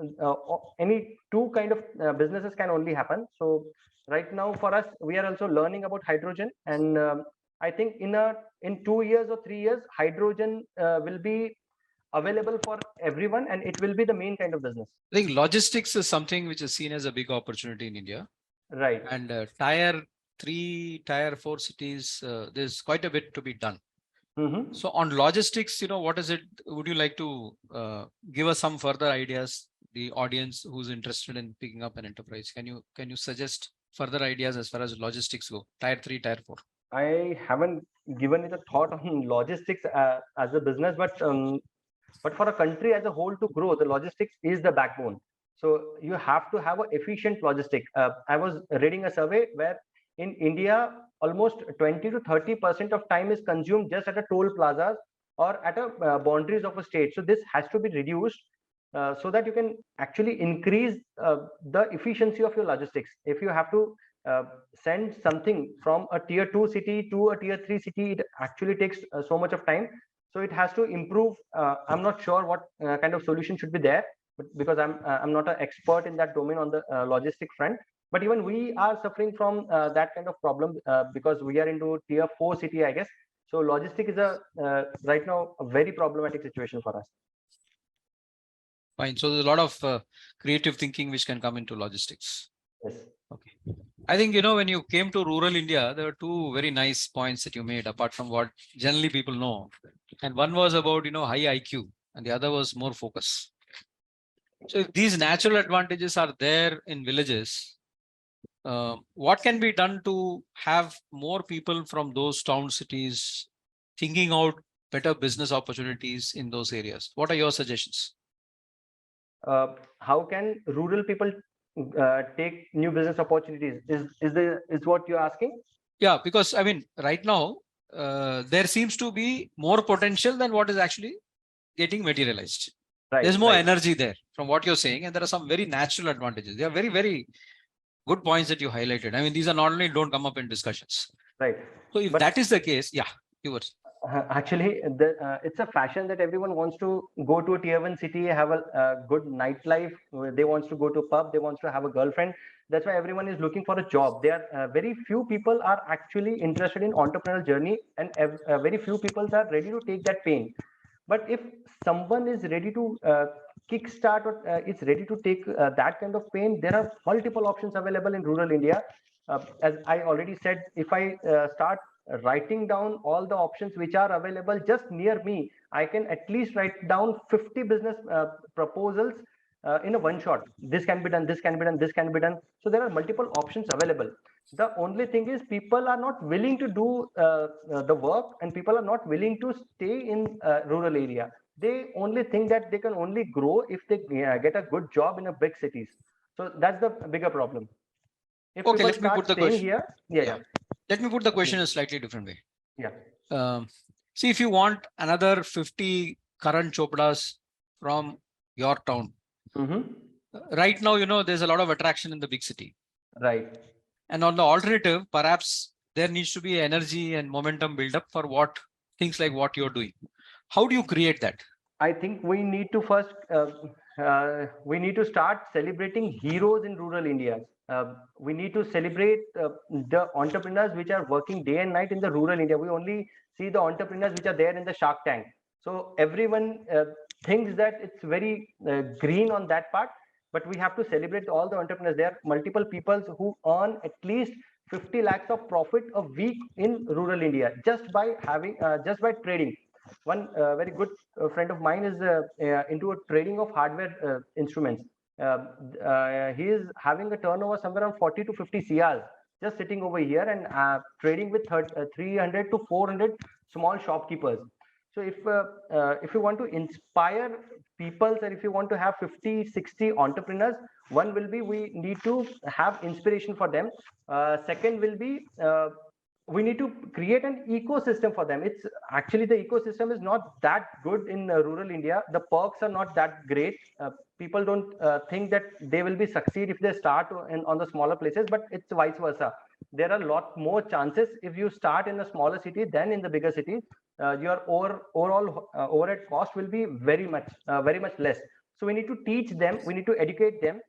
any two kind of businesses can only happen. So right now for us, we are also learning about hydrogen, and I think in 2 years or 3 years, hydrogen will be available for everyone, and it will be the main kind of business. I think logistics is something which is seen as a big opportunity in India. Right. And tier 3, tier 4 cities, there's quite a bit to be done. Mhm. So on logistics, what is it? Would you like to give us some further ideas? The audience who's interested in picking up an enterprise, can you suggest further ideas as far as logistics go? Tier 3, tier 4. I haven't given it a thought on logistics as a business, but for a country as a whole to grow, the logistics is the backbone. So you have to have an efficient logistic. I was reading a survey where in India, almost 20 to 30% of time is consumed just at a toll plazas or at a boundaries of a state. So this has to be reduced so that you can actually increase the efficiency of your logistics. If you have to uh, send something from a tier 2 city to a tier 3 city, it actually takes so much of time. So it has to improve. I'm not sure what kind of solution should be there, but because I'm not an expert in that domain on the logistic front. But even we are suffering from that kind of problem because we are into tier 4 city, I guess. So logistic is a right now a very problematic situation for us. Fine. So there's a lot of creative thinking which can come into logistics. Yes. Okay. I think, when you came to rural India, there were two very nice points that you made, apart from what generally people know. And one was about, high IQ, and the other was more focus. So if these natural advantages are there in villages, what can be done to have more people from those town cities thinking out better business opportunities in those areas? What are your suggestions? How can rural people take new business opportunities? Is what you're asking? Yeah, because I mean, right now, there seems to be more potential than what is actually getting materialized. Right. There's more right. energy there from what you're saying, and there are some very natural advantages. They are very, very good points that you highlighted. I mean, these are not only don't come up in discussions. Right. So if But- that is the case, yeah, you were. Actually, it's a fashion that everyone wants to go to a tier 1 city, have a good nightlife. They wants to go to a pub. They wants to have a girlfriend. That's why everyone is looking for a job. There are very few people are actually interested in entrepreneurial journey, and very few people are ready to take that pain. But if someone is ready to kickstart or is ready to take that kind of pain, there are multiple options available in rural India. As I already said, if I start writing down all the options which are available just near me, I can at least write down 50 business proposals in a one shot. This can be done, this can be done, this can be done. So there are multiple options available. The only thing is people are not willing to do the work, and people are not willing to stay in rural area. They only think that they can only grow if they get a good job in a big cities. So that's the bigger problem. If Okay, people let me start put the staying question. here, yeah. Let me put the question in a slightly different way. Yeah. See, if you want another 50 Karan Chopras from your town, right now, there's a lot of attraction in the big city. Right. And on the alternative, perhaps there needs to be energy and momentum build up for things like what you're doing. How do you create that? I think we need to first we need to start celebrating heroes in rural India. We need to celebrate the entrepreneurs which are working day and night in the rural India. We only see the entrepreneurs which are there in the Shark Tank. So everyone thinks that it's very green on that part, but we have to celebrate all the entrepreneurs. There are multiple people who earn at least 50 lakhs of profit a week in rural India just by trading. One very good friend of mine is into a trading of hardware instruments. He is having a turnover somewhere around 40 to 50 CRs just sitting over here and trading with 300 to 400 small shopkeepers. So if you want to inspire people, and if you want to have 50, 60 entrepreneurs, one will be we need to have inspiration for them. Second will be we need to create an ecosystem for them. It's actually, the ecosystem is not that good in rural India. The perks are not that great. People don't think that they will be succeed if they start on the smaller places, but it's vice versa. There are a lot more chances if you start in a smaller city than in the bigger cities. Your overall overhead cost will be very much less. So we need to teach them, we need to educate them.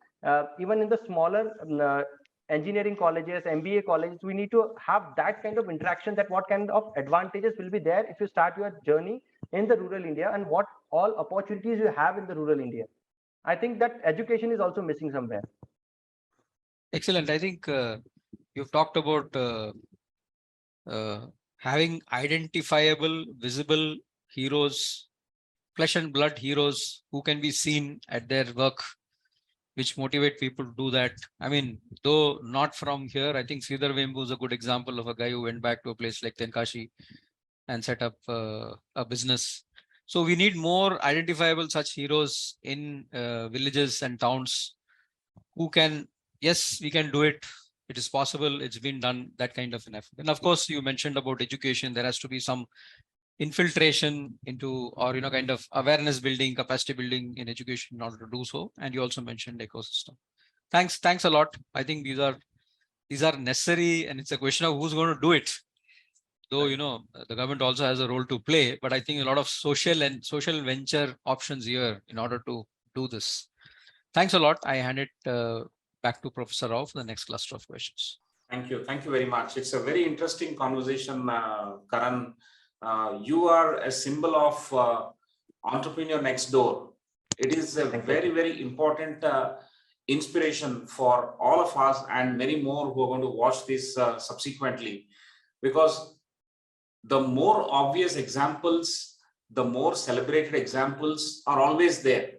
Even in the smaller engineering colleges, MBA colleges, we need to have that kind of interaction, that what kind of advantages will be there if you start your journey in the rural India, and what all opportunities you have in the rural India. I think that education is also missing somewhere. Excellent. I think you've talked about having identifiable, visible heroes, flesh and blood heroes who can be seen at their work, which motivate people to do that. I mean, though not from here, I think Sridhar Vembu is a good example of a guy who went back to a place like Tenkashi and set up a business. So we need more identifiable such heroes in villages and towns who can, yes, we can do it. It is possible. It's been done, that kind of an effort. And of course, you mentioned about education. There has to be some infiltration into, or, kind of awareness building, capacity building in education in order to do so. And you also mentioned ecosystem. Thanks a lot. I think these are necessary, and it's a question of who's going to do it. Though, the government also has a role to play, but I think a lot of social venture options here in order to do this. Thanks a lot. I hand it back to Professor Rao for the next cluster of questions. Thank you. Thank you very much. It's a very interesting conversation, Karan. You are a symbol of entrepreneur next door. It is a very, very important inspiration for all of us and many more who are going to watch this subsequently, because the more obvious examples, the more celebrated examples are always there.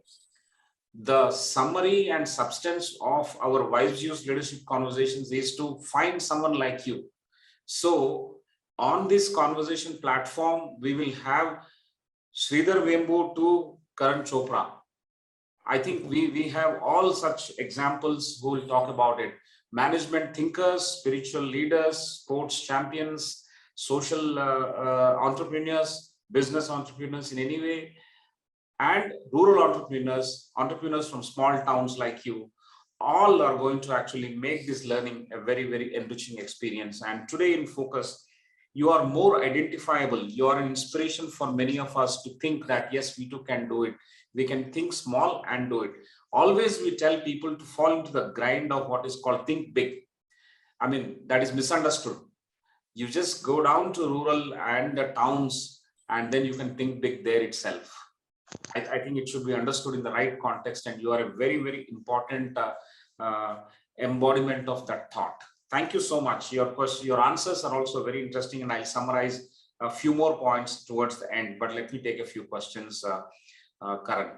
The summary and substance of our Wise Views Leadership Conversations is to find someone like you. So on this conversation platform, we will have Sridhar Vembu to Karan Chopra. I think we have all such examples who will talk about it. Management thinkers, spiritual leaders, sports champions, social entrepreneurs, business entrepreneurs in any way, and rural entrepreneurs from small towns like you, all are going to actually make this learning a very, very enriching experience. And today in Focus, you are more identifiable. You are an inspiration for many of us to think that, yes, we too can do it. We can think small and do it. Always we tell people to fall into the grind of what is called think big. I mean, that is misunderstood. You just go down to rural and the towns, and then you can think big there itself. I think it should be understood in the right context, and you are a very, very important embodiment of that thought. Thank you so much. Your answers are also very interesting, and I'll summarize a few more points towards the end, but let me take a few questions, Karan.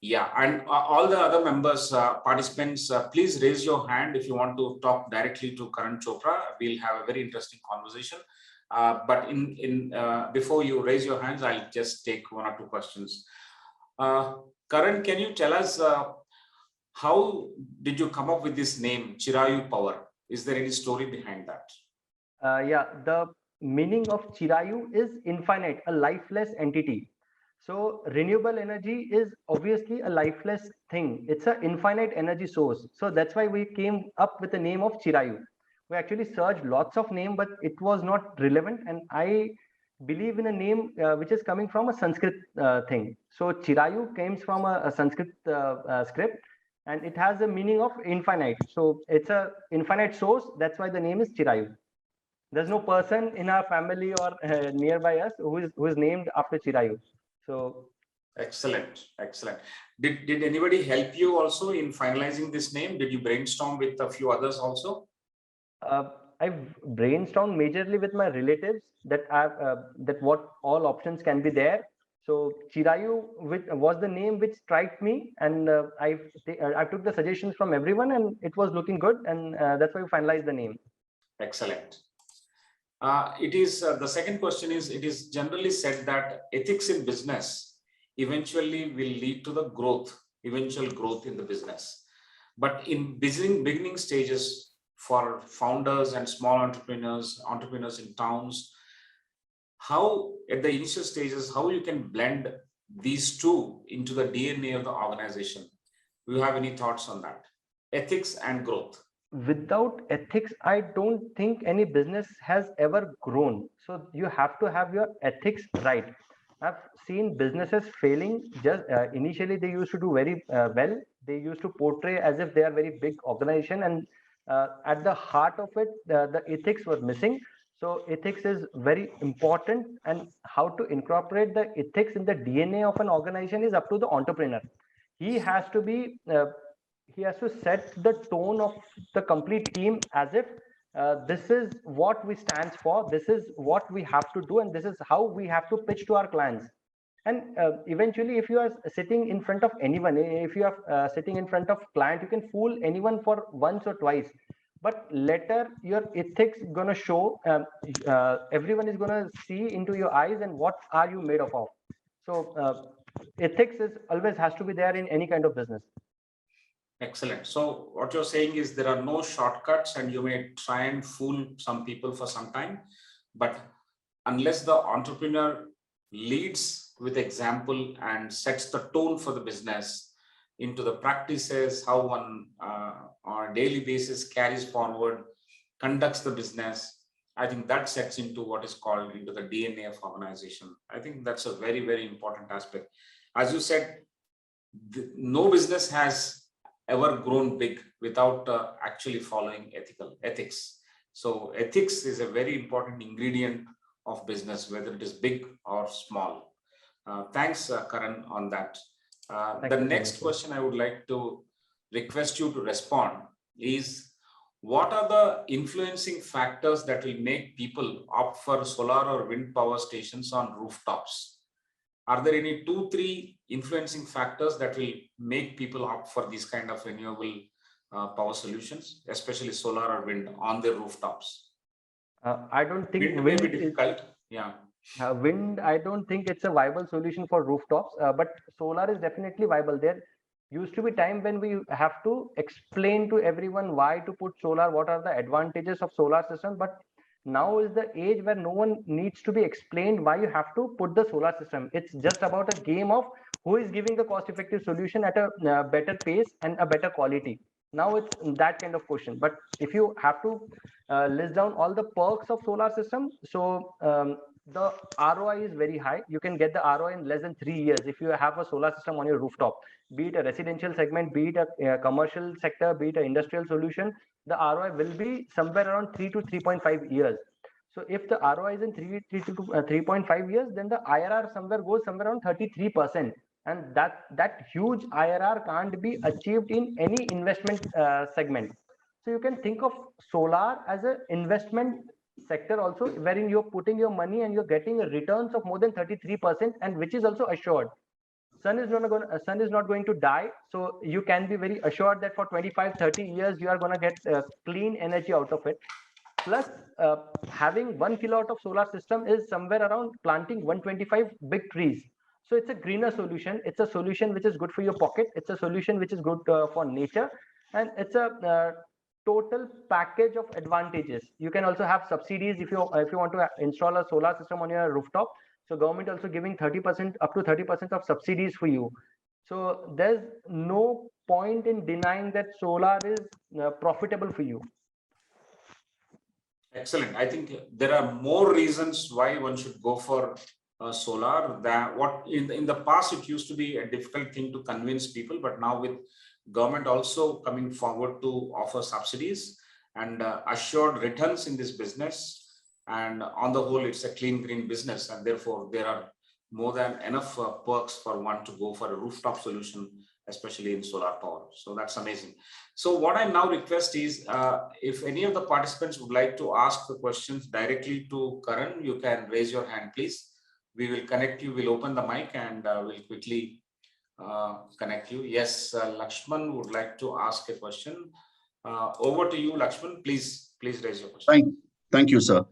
Yeah, and all the other members, participants, please raise your hand if you want to talk directly to Karan Chopra. We'll have a very interesting conversation. But before you raise your hands, I'll just take one or two questions. Karan, can you tell us how did you come up with this name, Chirayu Power? Is there any story behind that? Yeah, the meaning of Chirayu is infinite, a lifeless entity. So renewable energy is obviously a lifeless thing. It's an infinite energy source. So that's why we came up with the name of Chirayu. We actually searched lots of names, but it was not relevant. And I believe in a name which is coming from a Sanskrit thing. So Chirayu comes from a Sanskrit script, and it has the meaning of infinite. So it's a infinite source. That's why the name is Chirayu. There's no person in our family or nearby us who is named after Chirayu. So excellent. Did anybody help you also in finalizing this name? Did you brainstorm with a few others also? I've brainstormed majorly with my relatives that what all options can be there. So Chirayu was the name which struck me, and I took the suggestions from everyone, and it was looking good, and that's why we finalized the name. Excellent. It is the second question is, it is generally said that ethics in business eventually will lead to the eventual growth in the business. But in beginning stages, for founders and small entrepreneurs in towns, how at the initial stages, how you can blend these two into the DNA of the organization. Do you have any thoughts on that? Ethics and growth. Without ethics, I don't think any business has ever grown. So you have to have your ethics right. I've seen businesses failing. Just initially, they used to do very well. They used to portray as if they are very big organization, and at the heart of it, the ethics were missing. So ethics is very important, and how to incorporate the ethics in the DNA of an organization is up to the entrepreneur. He has to be he has to set the tone of the complete team as if this is what we stand for, this is what we have to do, and this is how we have to pitch to our clients. And eventually, if you are sitting in front of anyone, if you are sitting in front of client, you can fool anyone for once or twice, but later your ethics gonna show. Everyone is gonna see into your eyes and what are you made of. So ethics is always has to be there in any kind of business. Excellent. So what you're saying is there are no shortcuts, and you may try and fool some people for some time, but unless the entrepreneur leads with example and sets the tone for the business into the practices, how one on a daily basis carries forward, conducts the business, I think that sets into what is called into the DNA of organization. I think that's a very, very important aspect. As you said, no business has ever grown big without actually following ethics. So ethics is a very important ingredient of business, whether it is big or small. Thanks, Karan, on that. The next question I would like to request you to respond is, what are the influencing factors that will make people opt for solar or wind power stations on rooftops? Are there any 2-3 influencing factors that will make people opt for these kind of renewable power solutions, especially solar or wind on their rooftops? I don't think wind may be difficult. Yeah. Wind, I don't think it's a viable solution for rooftops, but solar is definitely viable. There used to be time when we have to explain to everyone why to put solar, what are the advantages of solar system, but now is the age where no one needs to be explained why you have to put the solar system. It's just about a game of who is giving the cost effective solution at a better pace and a better quality. Now it's that kind of question. But if you have to list down all the perks of solar system, so the ROI is very high. You can get the ROI in less than 3 years if you have a solar system on your rooftop, be it a residential segment, be it a commercial sector, be it an industrial solution. The ROI will be somewhere around 3 to 3.5 years. So if the ROI is in 3 to 3.5 years, then the IRR goes somewhere around 33%. And that huge IRR can't be achieved in any investment segment. So you can think of solar as an investment sector also, wherein you're putting your money and you're getting returns of more than 33%, and which is also assured. Sun is not going to die, so you can be very assured that for 25-30 years you are going to get clean energy out of it. Plus, having 1 kilowatt of solar system is somewhere around planting 125 big trees. So it's a greener solution. It's a solution which is good for your pocket. It's a solution which is good for nature, and it's a total package of advantages. You can also have subsidies if you want to install a solar system on your rooftop. So government also giving 30% up to 30% of subsidies for you. So there's no point in denying that solar is profitable for you. Excellent. I think there are more reasons why one should go for solar than what in the past it used to be a difficult thing to convince people, but now with government also coming forward to offer subsidies and assured returns in this business, and on the whole it's a clean green business, and therefore there are more than enough perks for one to go for a rooftop solution, especially in solar power. So that's amazing. So what I now request is, if any of the participants would like to ask the questions directly to Karan, you can raise your hand, please. We will connect you, we'll open the mic, and we'll quickly connect you. Yes, Lakshman would like to ask a question. Over to you, Lakshman. Please raise your question. Thank you, sir.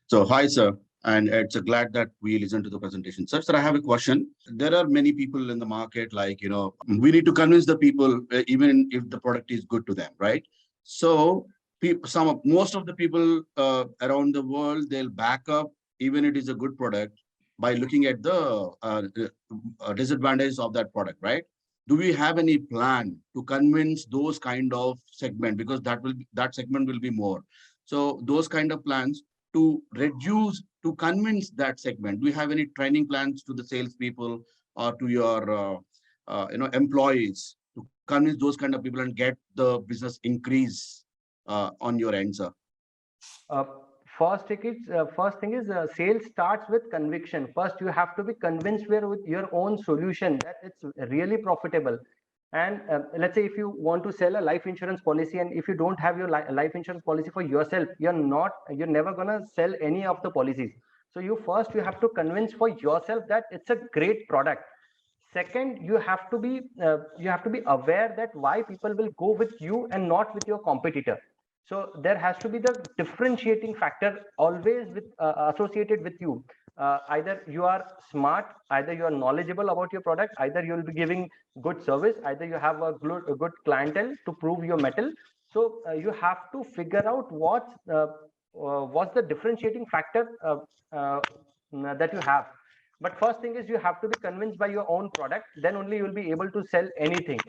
So hi, sir. And it's glad that we listen to the presentation. Sir, I have a question. There are many people in the market, like, we need to convince the people, even if the product is good to them, right? So most of the people around the world, they'll back up even it is a good product by looking at the disadvantages of that product, right? Do we have any plan to convince those kind of segment, because that segment will be more. So those kind of plans to reduce, to convince that segment. Do you have any training plans to the salespeople or to your employees to convince those kind of people and get the business increase on your end, sir? First thing is sales starts with conviction. First, you have to be convinced with your own solution that it's really profitable. And let's say if you want to sell a life insurance policy, and if you don't have your life insurance policy for yourself, you're never gonna sell any of the policies. So you have to convince for yourself that it's a great product. Second, you have to be aware that why people will go with you and not with your competitor. So there has to be the differentiating factor always with associated with you. Either you are smart, either you are knowledgeable about your product, either you will be giving good service, either you have a good clientele to prove your mettle. So you have to figure out what's the differentiating factor that you have. But first thing is you have to be convinced by your own product. Then only you will be able to sell anything.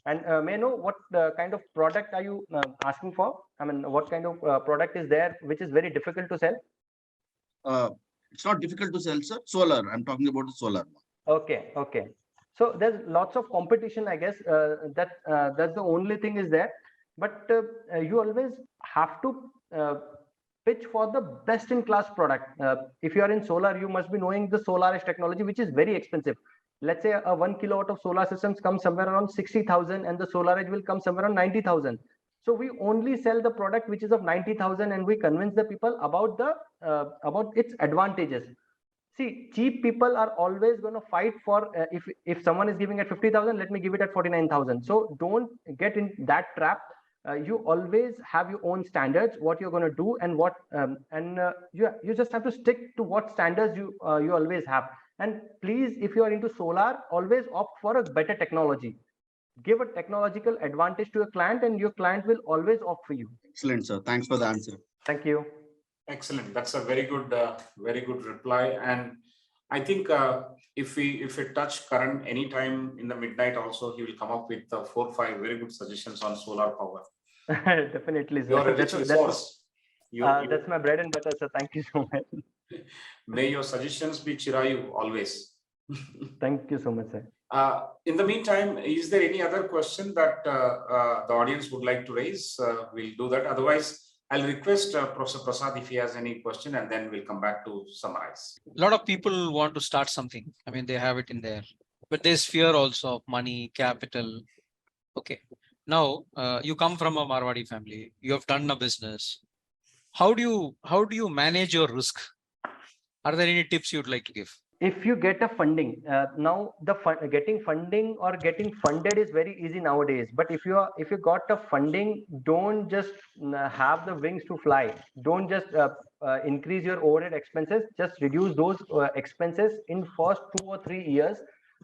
And may I know what kind of product are you asking for? I mean, what kind of product is there which is very difficult to sell? It's not difficult to sell, sir. Solar. I'm talking about the solar. Okay. So there's lots of competition, I guess. That's the only thing is there. But you always have to pitch for the best in class product. If you are in solar, you must be knowing the SolarEdge technology, which is very expensive. Let's say a 1 kilowatt of solar systems comes somewhere around 60,000 and the SolarEdge will come somewhere around 90,000. So we only sell the product which is of 90,000 and we convince the people about its advantages. See, cheap people are always going to fight for if someone is giving at 50,000, let me give it at 49,000. So don't get in that trap. You always have your own standards, what you're going to do, and you just have to stick to what standards you always have. And please, if you are into solar, always opt for a better technology. Give a technological advantage to your client, and your client will always opt for you. Excellent, sir. Thanks for the answer. Thank you. Excellent. That's a very good reply. And I think if we touch Karan anytime in the midnight, also he will come up with 4 or 5 very good suggestions on solar power. Definitely, sir. You're a rich resource. That's my bread and butter, sir. Thank you so much. May your suggestions be Chirayu always. Thank you so much, sir. In the meantime, is there any other question that the audience would like to raise? We'll do that. Otherwise, I'll request Professor Prasad if he has any question, and then we'll come back to summarize. A lot of people want to start something. I mean, they have it in there, but there's fear also of money, capital. Okay. Now, you come from a Marwadi family. You have done a business. How do you manage your risk? Are there any tips you'd like to give? If you get a funding, now getting funding or getting funded is very easy nowadays. But if you got a funding, don't just have the wings to fly. Don't just increase your overhead expenses. Just reduce those expenses in first 2 or 3 years.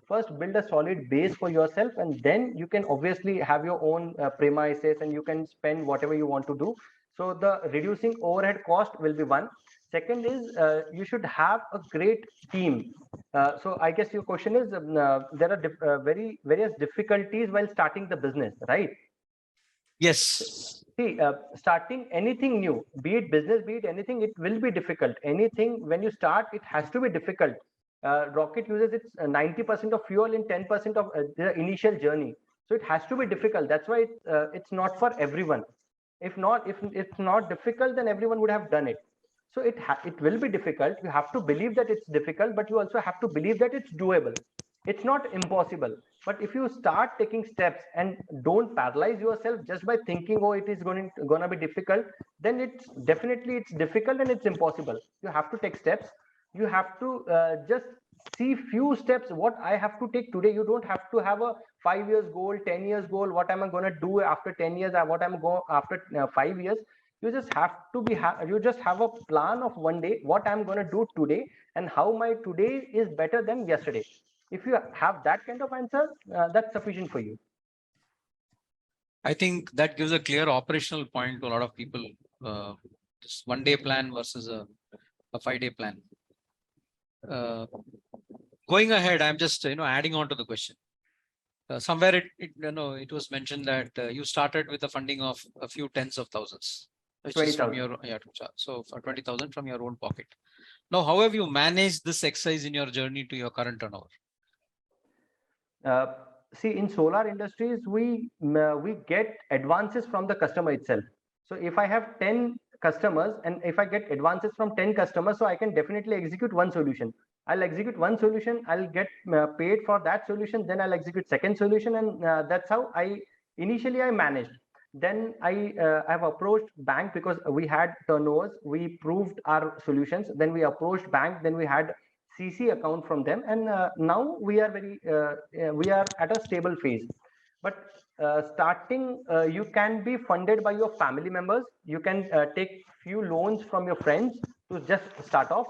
First, build a solid base for yourself, and then you can obviously have your own premises and you can spend whatever you want to do. So the reducing overhead cost will be one. Second is you should have a great team. So I guess your question is there are various difficulties while starting the business, right? Yes. See, starting anything new, be it business, be it anything, it will be difficult. Anything when you start, it has to be difficult. Rocket uses its 90% of fuel in 10% of the initial journey. So it has to be difficult. That's why it's not for everyone. If it's not difficult, then everyone would have done it. So it will be difficult. You have to believe that it's difficult, but you also have to believe that it's doable. It's not impossible. But if you start taking steps and don't paralyze yourself just by thinking, oh, it is going to be difficult, then it's difficult and it's impossible. You have to take steps. You have to just see few steps. What I have to take today. You don't have to have a 5 years goal, 10 years goal. What am I going to do after 10 years? What I'm going after 5 years? You just have to you just have a plan of one day, what I'm going to do today and how my today is better than yesterday. If you have that kind of answer, that's sufficient for you. I think that gives a clear operational point to a lot of people. This 1 day plan versus a 5 day plan. Going ahead, I'm just adding on to the question. Somewhere it was mentioned that you started with a funding of a few tens of thousands, which is from 20,000. your so for 20,000 from your own pocket. Now, how have you managed this exercise in your journey to your current turnover? See, in solar industries, we get advances from the customer itself. So if I have 10 customers and if I get advances from 10 customers, so I can definitely execute one solution. I'll execute one solution, I'll get paid for that solution, then I'll execute second solution, and that's how I initially I managed. Then I have approached bank because we had turnovers, we proved our solutions, then we approached bank, then we had CC account from them, and now we are we are at a stable phase. But starting, you can be funded by your family members. You can take few loans from your friends to just start off.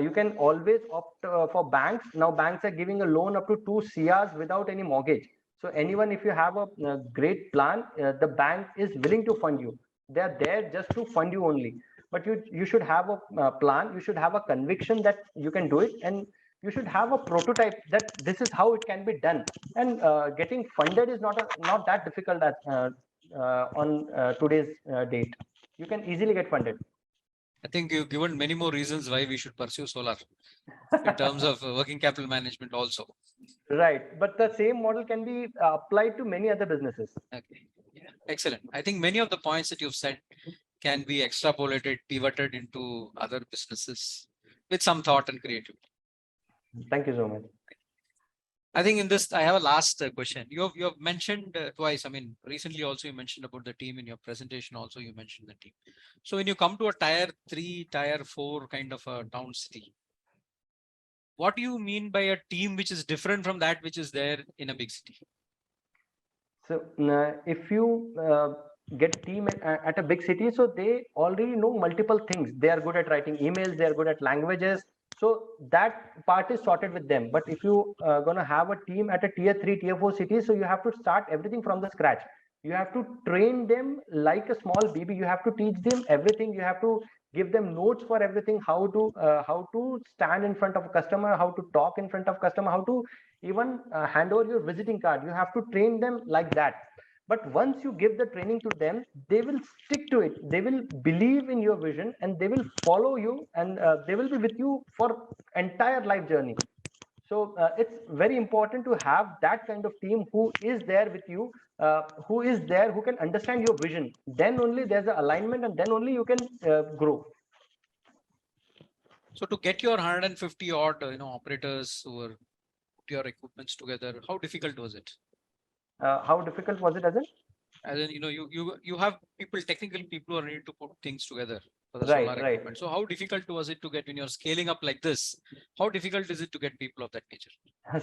You can always opt for banks. Now banks are giving a loan up to 2 CRs without any mortgage. So anyone, if you have a great plan, the bank is willing to fund you. They are there just to fund you only. But you should have a plan. You should have a conviction that you can do it, and you should have a prototype that this is how it can be done. And getting funded is not that difficult on today's date. You can easily get funded. I think you've given many more reasons why we should pursue solar in terms of working capital management also. Right, but the same model can be applied to many other businesses. Okay, yeah, excellent. I think many of the points that you've said can be extrapolated, pivoted into other businesses with some thought and creativity. Thank you so much. I think in this, I have a last question. You have mentioned twice. I mean, recently also you mentioned about the team in your presentation. Also, you mentioned the team. So when you come to a tier 3, tier 4 kind of a town city, what do you mean by a team which is different from that which is there in a big city? So if you get team at a big city, so they already know multiple things. They are good at writing emails. They are good at languages. So that part is sorted with them. But if you gonna have a team at a tier 3, tier 4 city, so you have to start everything from the scratch. You have to train them like a small baby. You have to teach them everything. You have to give them notes for everything, how to stand in front of a customer, how to talk in front of customer, how to even hand over your visiting card. You have to train them like that. But once you give the training to them, they will stick to it. They will believe in your vision and they will follow you, and they will be with you for entire life journey. So it's very important to have that kind of team who is there with you, who can understand your vision. Then only there's an alignment, and then only you can grow. So to get your 150 odd operators who are put your equipments together, how difficult was it? How difficult was it, as in? As in, you have people, technical people who need to put things together for the Right, solar right. equipment. So how difficult was it to get, when you're scaling up like this, how difficult is it to get people of that nature?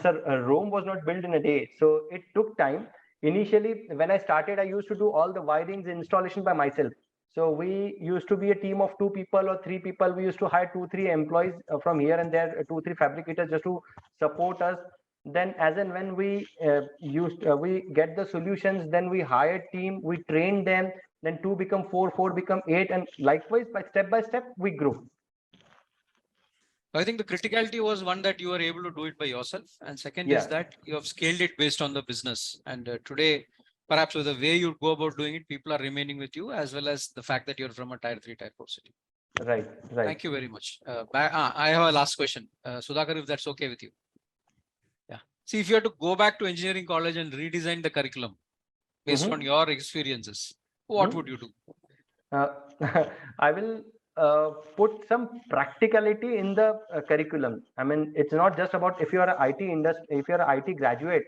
Sir, Rome was not built in a day, so it took time. Initially, when I started, I used to do all the wirings installation by myself. So we used to be a team of 2 people or 3 people. We used to hire 2, 3 employees from here and there, 2, 3 fabricators just to support us. Then, as and when we we get the solutions, then we hire team, we train them. Then 2 become 4, 4 become 8, and likewise, by step, we grow. I think the criticality was one, that you were able to do it by yourself, and second Yeah. is that you have scaled it based on the business. And today, perhaps with the way you go about doing it, people are remaining with you, as well as the fact that you're from a tier 3, tier 4 city. Right, right. Thank you very much. I have a last question, Sudhakar, if that's okay with you. Yeah. See, if you had to go back to engineering college and redesign the curriculum based on your experiences, what would you do? I will put some practicality in the curriculum. I mean, it's not just about if you are an IT industry, if you're an IT graduate,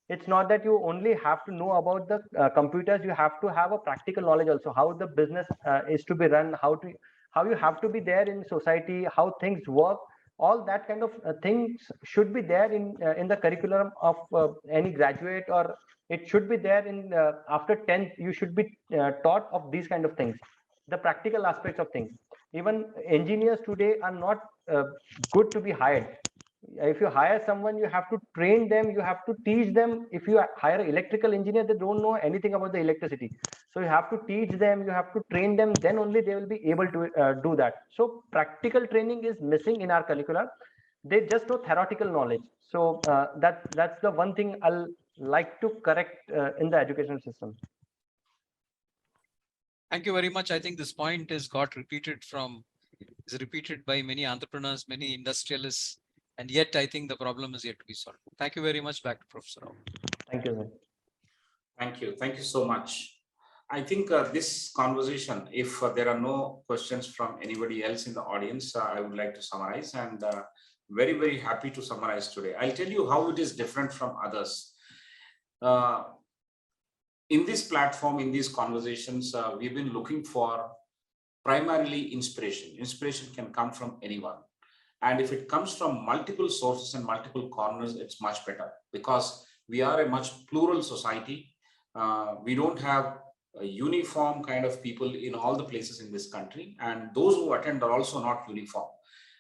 it's not that you only have to know about the computers. You have to have a practical knowledge also, how the business is to be run, how you have to be there in society, how things work. All that kind of things should be there in the curriculum of any graduate, or it should be there in after 10th. You should be taught of these kind of things, the practical aspects of things. Even engineers today are not good to be hired. If you hire someone, you have to train them, you have to teach them. If you hire an electrical engineer, they don't know anything about the electricity. So you have to teach them, you have to train them, then only they will be able to do that. So practical training is missing in our curricula. They just know theoretical knowledge. So that's the one thing I'll like to correct in the education system. Thank you very much. I think this point is repeated by many entrepreneurs, many industrialists, and yet I think the problem is yet to be solved. Thank you very much. Back to Professor Rao. Thank you, sir. Thank you. Thank you so much. I think this conversation, if there are no questions from anybody else in the audience, I would like to summarize, and very, very happy to summarize today. I'll tell you how it is different from others. In this platform, in these conversations, we've been looking for primarily inspiration. Inspiration can come from anyone. And if it comes from multiple sources and multiple corners, it's much better, because we are a much plural society. We don't have a uniform kind of people in all the places in this country. And those who attend are also not uniform.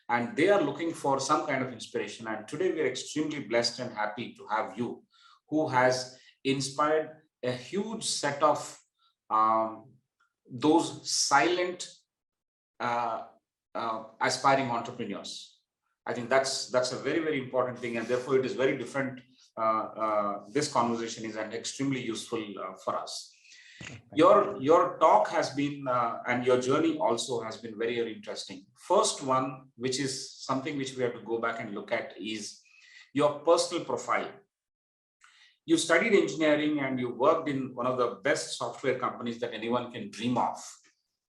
And they are looking for some kind of inspiration. And today we are extremely blessed and happy to have you, who has inspired a huge set of those silent aspiring entrepreneurs. I think that's a very, very important thing, and therefore it is very different. This conversation is extremely useful for us. Your talk has been and your journey also has been very, very interesting. First one, which is something which we have to go back and look at, is your personal profile. You studied engineering and you worked in one of the best software companies that anyone can dream of.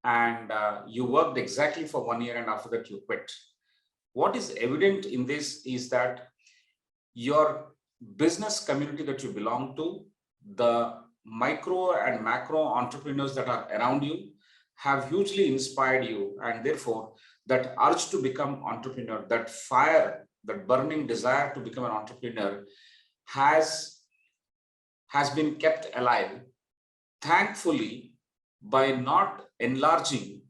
And you worked exactly for 1 year, and after that you quit. What is evident in this is that your business community that you belong to, the micro and macro entrepreneurs that are around you, have hugely inspired you, and therefore that urge to become entrepreneur, that fire, that burning desire to become an entrepreneur has been kept alive, thankfully, by not enlarging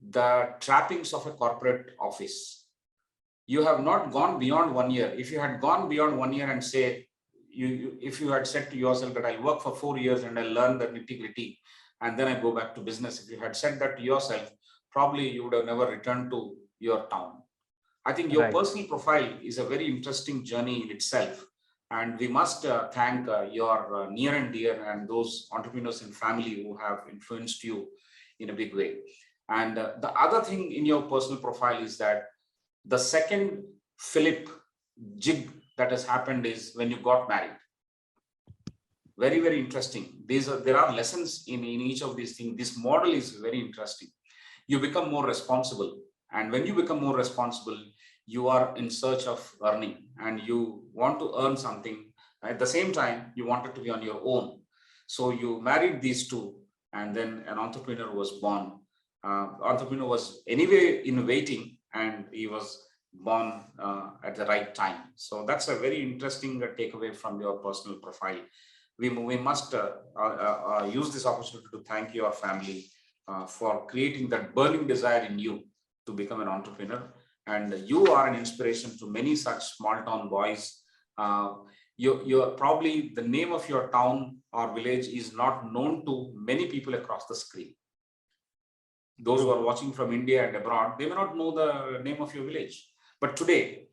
the trappings of a corporate office. You have not gone beyond 1 year. If you had gone beyond 1 year and say, if you had said to yourself that I'll work for 4 years and I'll learn the nitty-gritty and then I go back to business, if you had said that to yourself, probably you would have never returned to your town. I think your personal profile is a very interesting journey in itself. And we must thank your near and dear and those entrepreneurs and family who have influenced you in a big way. And the other thing in your personal profile is that the second Philip jig that has happened is when you got married. Very, very interesting. There are lessons in each of these things. This model is very interesting. You become more responsible. And when you become more responsible, you are in search of earning and you want to earn something. At the same time, you want it to be on your own. So you married these two, and then an entrepreneur was born. Entrepreneur was anyway in waiting, and he was born at the right time. So that's a very interesting takeaway from your personal profile. We must use this opportunity to thank your family for creating that burning desire in you to become an entrepreneur. And you are an inspiration to many such small town boys. You're probably, the name of your town or village is not known to many people across the screen. Those who are watching from India and abroad, they may not know the name of your village. But today,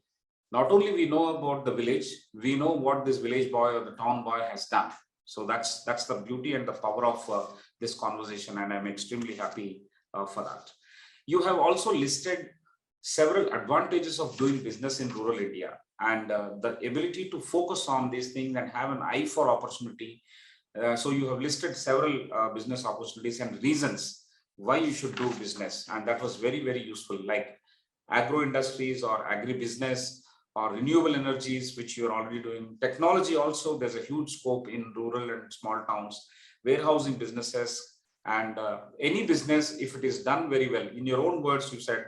not only we know about the village, we know what this village boy or the town boy has done. So that's the beauty and the power of this conversation, and I'm extremely happy for that. You have also listed several advantages of doing business in rural India, and the ability to focus on these things and have an eye for opportunity. So you have listed several business opportunities and reasons why you should do business, and that was very, very useful, like agro industries or agribusiness or renewable energies, which you're already doing. Technology also, there's a huge scope in rural and small towns, warehousing businesses, and any business, if it is done very well. In your own words, you said,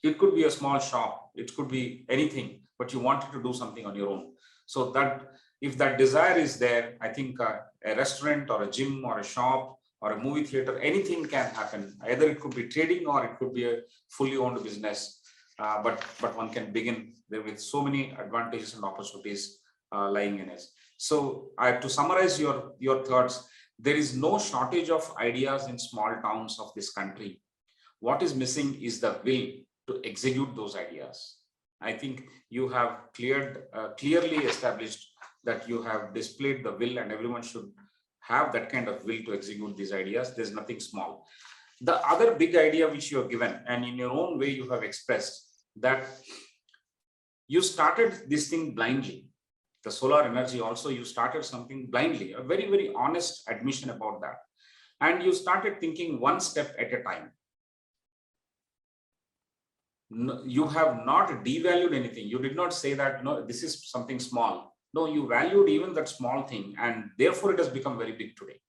it could be a small shop, it could be anything, but you wanted to do something on your own. So that if that desire is there, I think a restaurant or a gym or a shop or a movie theater, anything can happen. Either it could be trading or it could be a fully owned business. but one can begin there with so many advantages and opportunities lying in it. So to summarize your thoughts, there is no shortage of ideas in small towns of this country. What is missing is the will to execute those ideas. I think you have clearly established that you have displayed the will, and everyone should have that kind of will to execute these ideas. There's nothing small. The other big idea which you have given, and in your own way you have expressed, that you started this thing blindly. The solar energy also, you started something blindly, a very, very honest admission about that. And you started thinking one step at a time. You have not devalued anything. You did not say that, no, this is something small. No, you valued even that small thing, and therefore it has become very big today.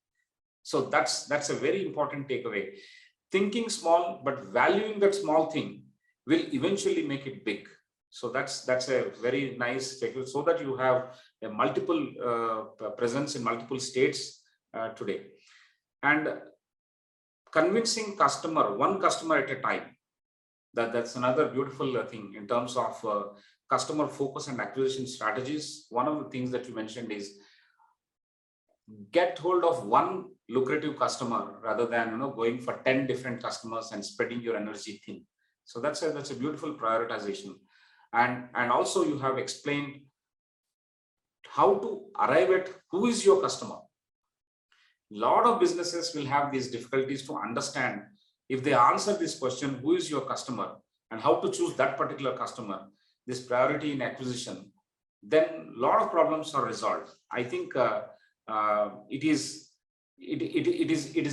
So that's a very important takeaway. Thinking small, but valuing that small thing will eventually make it big. So that's a very nice takeaway, so that you have a multiple presence in multiple states today. And convincing customer, one customer at a time, that's another beautiful thing in terms of customer focus and acquisition strategies. One of the things that you mentioned is get hold of one lucrative customer rather than going for 10 different customers and spreading your energy thin. So that's a beautiful prioritization. And also you have explained how to arrive at who is your customer. A lot of businesses will have these difficulties to understand, if they answer this question, who is your customer, and how to choose that particular customer, this priority in acquisition, then a lot of problems are resolved. I think it is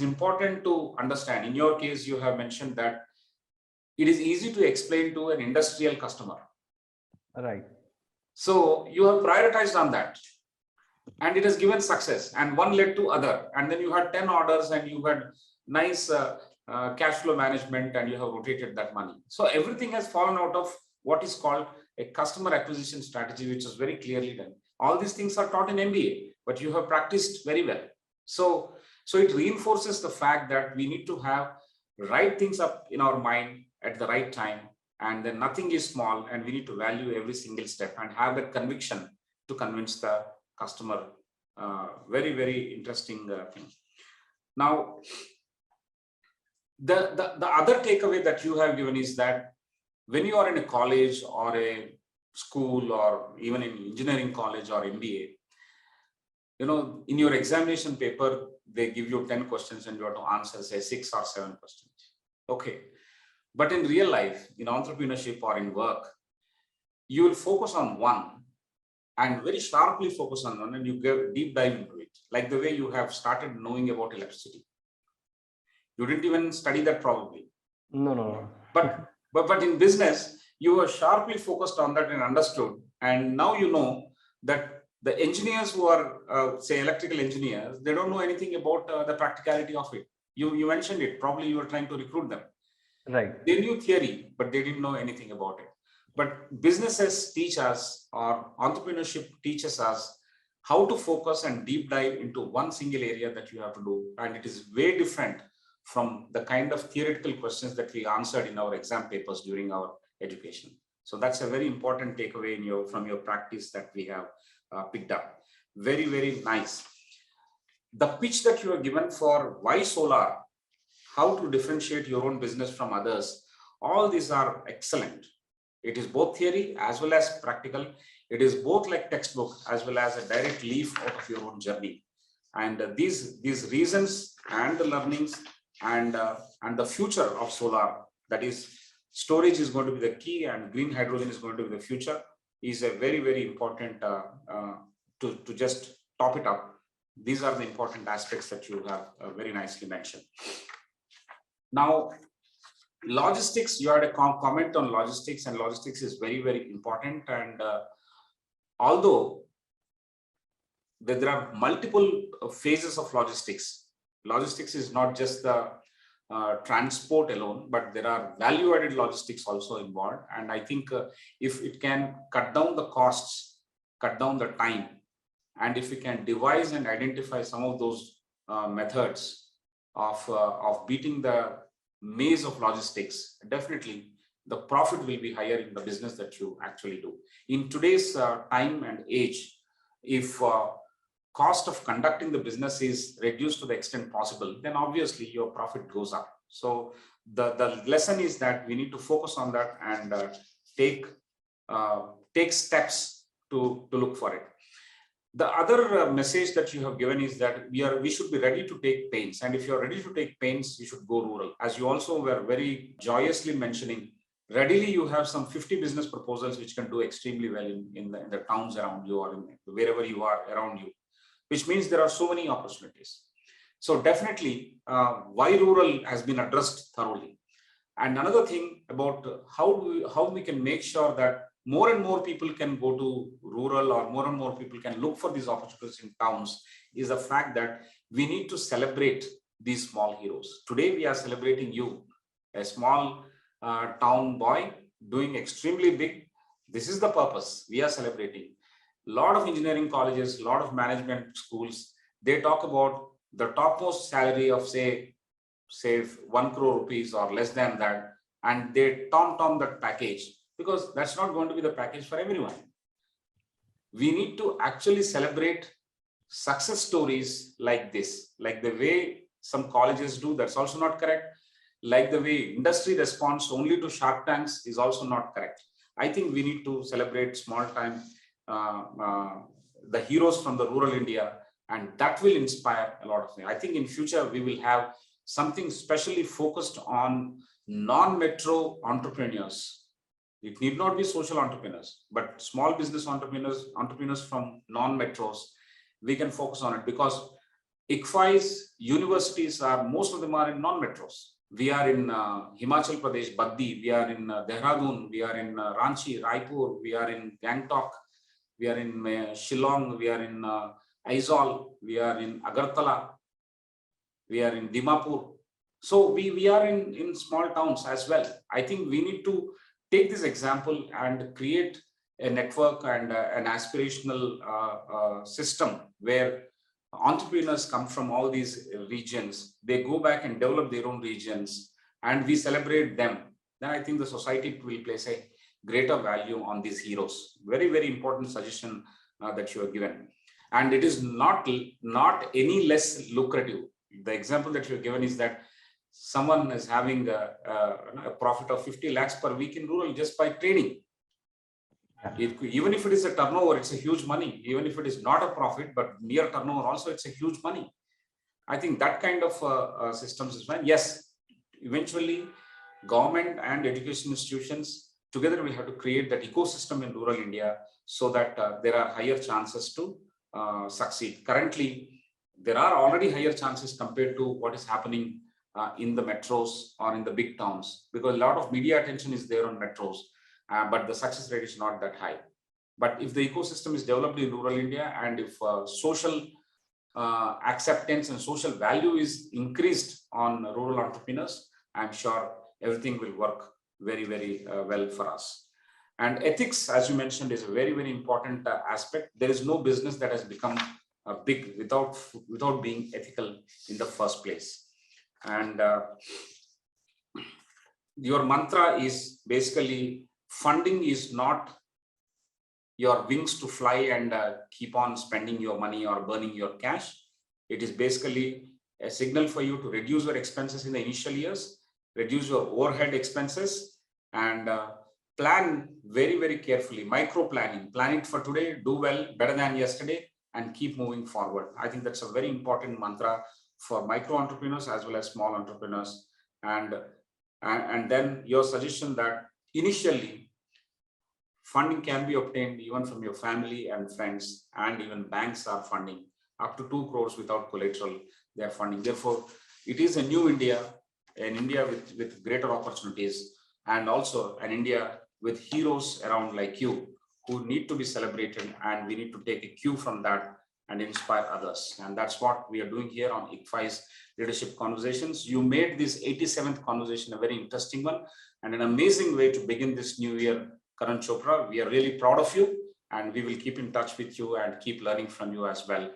important to understand. In your case, you have mentioned that it is easy to explain to an industrial customer. Right. So you have prioritized on that, and it has given success, and one led to other, and then you had 10 orders, and you had nice cash flow management, and you have rotated that money. So everything has fallen out of what is called a customer acquisition strategy, which is very clearly done. All these things are taught in MBA, but you have practiced very well. So it reinforces the fact that we need to have right things up in our mind at the right time, and then nothing is small, and we need to value every single step and have that conviction to convince the customer. Very, very interesting thing. Now, the other takeaway that you have given is that when you are in a college or a school, or even in engineering college or MBA, in your examination paper, they give you 10 questions and you have to answer, say, 6 or 7 questions. Okay. But in real life, in entrepreneurship or in work, you will focus on one, and very sharply focus on one, and you get deep dive into it. Like the way you have started knowing about electricity. You didn't even study that probably. No. But in business, you were sharply focused on that and understood. And now you know that the engineers who are, say, electrical engineers, they don't know anything about the practicality of it. You mentioned it, probably you were trying to recruit them. Right. They knew theory, but they didn't know anything about it. But businesses teach us, or entrepreneurship teaches us, how to focus and deep dive into one single area that you have to do. And it is way different from the kind of theoretical questions that we answered in our exam papers during our education. So that's a very important takeaway from your practice that we have picked up. Very, very nice. The pitch that you are given for why solar, how to differentiate your own business from others, all these are excellent. It is both theory as well as practical. It is both like textbook as well as a direct leaf out of your own journey. And these reasons and the learnings and the future of solar, that is, storage is going to be the key, and green hydrogen is going to be the future, is a very, very important to just top it up. These are the important aspects that you have very nicely mentioned. Now, logistics, you had a comment on logistics, and logistics is very, very important. And although there are multiple phases of logistics, logistics is not just the transport alone, but there are value-added logistics also involved. And I think if it can cut down the costs, cut down the time, and if we can devise and identify some of those methods of beating the maze of logistics, definitely the profit will be higher in the business that you actually do. In today's time and age, if cost of conducting the business is reduced to the extent possible, then obviously your profit goes up. So the lesson is that we need to focus on that and take steps to look for it. The other message that you have given is that we should be ready to take pains, and if you're ready to take pains, you should go rural. As you also were very joyously mentioning, readily you have some 50 business proposals which can do extremely well in the towns around you or wherever you are around you, which means there are so many opportunities. So definitely why rural has been addressed thoroughly. And another thing about how we can make sure that more and more people can go to rural, or more and more people can look for these opportunities in towns, is the fact that we need to celebrate these small heroes. Today we are celebrating you, a small town boy doing extremely big. This is the purpose we are celebrating. A lot of engineering colleges, a lot of management schools, they talk about the topmost salary of say 1 crore rupees or less than that, and they tom that package, because that's not going to be the package for everyone. We need to actually celebrate success stories like this, like the way some colleges do. That's also not correct. Like the way industry responds only to Shark Tanks is also not correct. I think we need to celebrate small time the heroes from the rural India, and that will inspire a lot of things. I think in future we will have something specially focused on non-metro entrepreneurs. It need not be social entrepreneurs, but small business entrepreneurs from non-metros. We can focus on it because ICFI's universities most of them are in non-metros. We are in Himachal Pradesh, Baddi, we are in Dehradun, we are in Ranchi, Raipur, we are in Gangtok, we are in Shillong, we are in Aizawl, we are in Agartala, we are in Dimapur. So we are in small towns as well. I think we need to take this example and create a network and an aspirational system where entrepreneurs come from all these regions. They go back and develop their own regions, and we celebrate them. Then I think the society will place a greater value on these heroes. Very, very important suggestion that you have given. And it is not any less lucrative. The example that you have given is that someone is having a profit of 50 lakhs per week in rural just by trading. Even if it is a turnover, it's a huge money. Even if it is not a profit, but near turnover also, it's a huge money. I think that kind of systems is fine. Yes, eventually government and education institutions together will have to create that ecosystem in rural India so that there are higher chances to succeed. Currently, there are already higher chances compared to what is happening in the metros or in the big towns, because a lot of media attention is there on metros, but the success rate is not that high. But if the ecosystem is developed in rural India, and if social acceptance and social value is increased on rural entrepreneurs, I'm sure everything will work very, very well for us. And ethics, as you mentioned, is a very, very important aspect. There is no business that has become big without being ethical in the first place. And your mantra is basically, funding is not your wings to fly and keep on spending your money or burning your cash. It is basically a signal for you to reduce your expenses in the initial years, reduce your overhead expenses, and plan very, very carefully, micro planning. Plan it for today, do well, better than yesterday, and keep moving forward. I think that's a very important mantra for micro entrepreneurs as well as small entrepreneurs. And then your suggestion that initially funding can be obtained even from your family and friends, and even banks are funding up to 2 crores without collateral. They are funding. Therefore, it is a new India, an India with greater opportunities, and also an India with heroes around like you who need to be celebrated, and we need to take a cue from that and inspire others. And that's what we are doing here on ICFI's Leadership Conversations. You made this 87th conversation a very interesting one and an amazing way to begin this new year, Karan Chopra. We are really proud of you, and we will keep in touch with you and keep learning from you as well.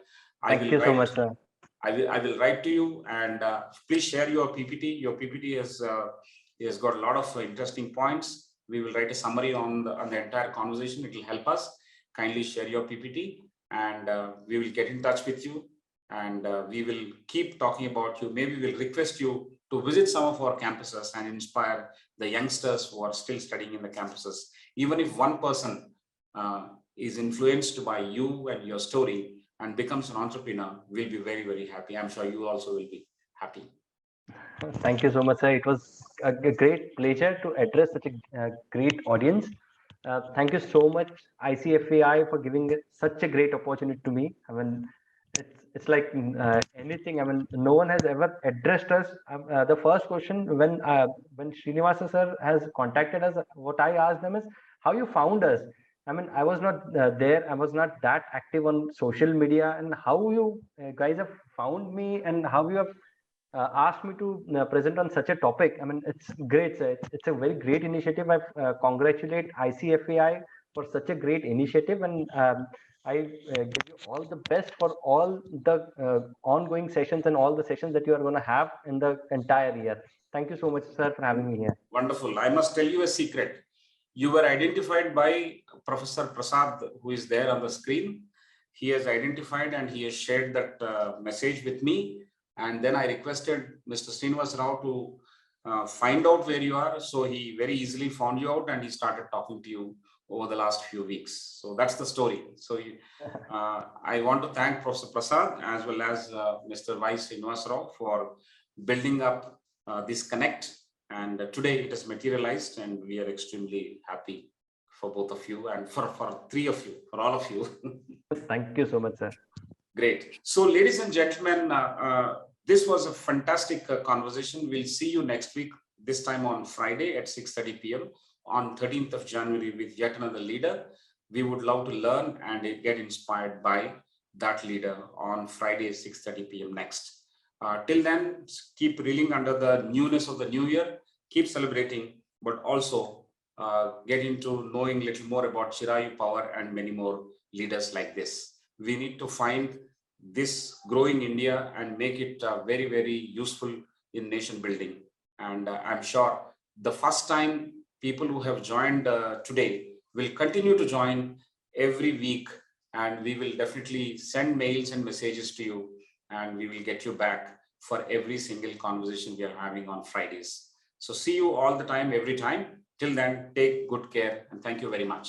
Thank you so much, sir. I will write to you, and please share your PPT. Your PPT has He has got a lot of interesting points. We will write a summary on the entire conversation. It will help us. Kindly share your PPT, and we will get in touch with you, and we will keep talking about you. Maybe we'll request you to visit some of our campuses and inspire the youngsters who are still studying in the campuses. Even if one person is influenced by you and your story and becomes an entrepreneur, we'll be very, very happy. I'm sure you also will be happy. Thank you so much, sir. It was a great pleasure to address such a great audience. Thank you so much, ICFAI, for giving such a great opportunity to me. I mean, it's like anything. I mean, no one has ever addressed us. The first question when Srinivasa sir has contacted us, what I asked them is, how you found us? I mean, I was not there. I was not that active on social media, and how you guys have found me, and how you have asked me to present on such a topic. I mean, it's great, sir. It's a very great initiative. I congratulate ICFAI for such a great initiative, and I give you all the best for all the ongoing sessions and all the sessions that you are going to have in the entire year. Thank you so much, sir, for having me here. Wonderful. I must tell you a secret. You were identified by Professor Prasad, who is there on the screen. He has identified and he has shared that message with me. And then I requested Mr. Srinivas Rao to find out where you are. So he very easily found you out and he started talking to you over the last few weeks. So that's the story. So I want to thank Professor Prasad as well as Mr. Y. Srinivas Rao for building up this connect. And today it has materialized and we are extremely happy for both of you and for three of you, for all of you. Thank you so much, sir. Great. So ladies and gentlemen, this was a fantastic conversation. We'll see you next week, this time on Friday at 6:30 p.m. on 13th of January with yet another leader. We would love to learn and get inspired by that leader on Friday, 6:30 p.m. next. Till then, keep reeling under the newness of the new year, keep celebrating, but also get into knowing a little more about Chirayu Power and many more leaders like this. We need to find this growing India and make it very, very useful in nation building. And I'm sure the first time people who have joined today will continue to join every week, and we will definitely send mails and messages to you, and we will get you back for every single conversation we are having on Fridays. So see you all the time, every time. Till then, take good care and thank you very much.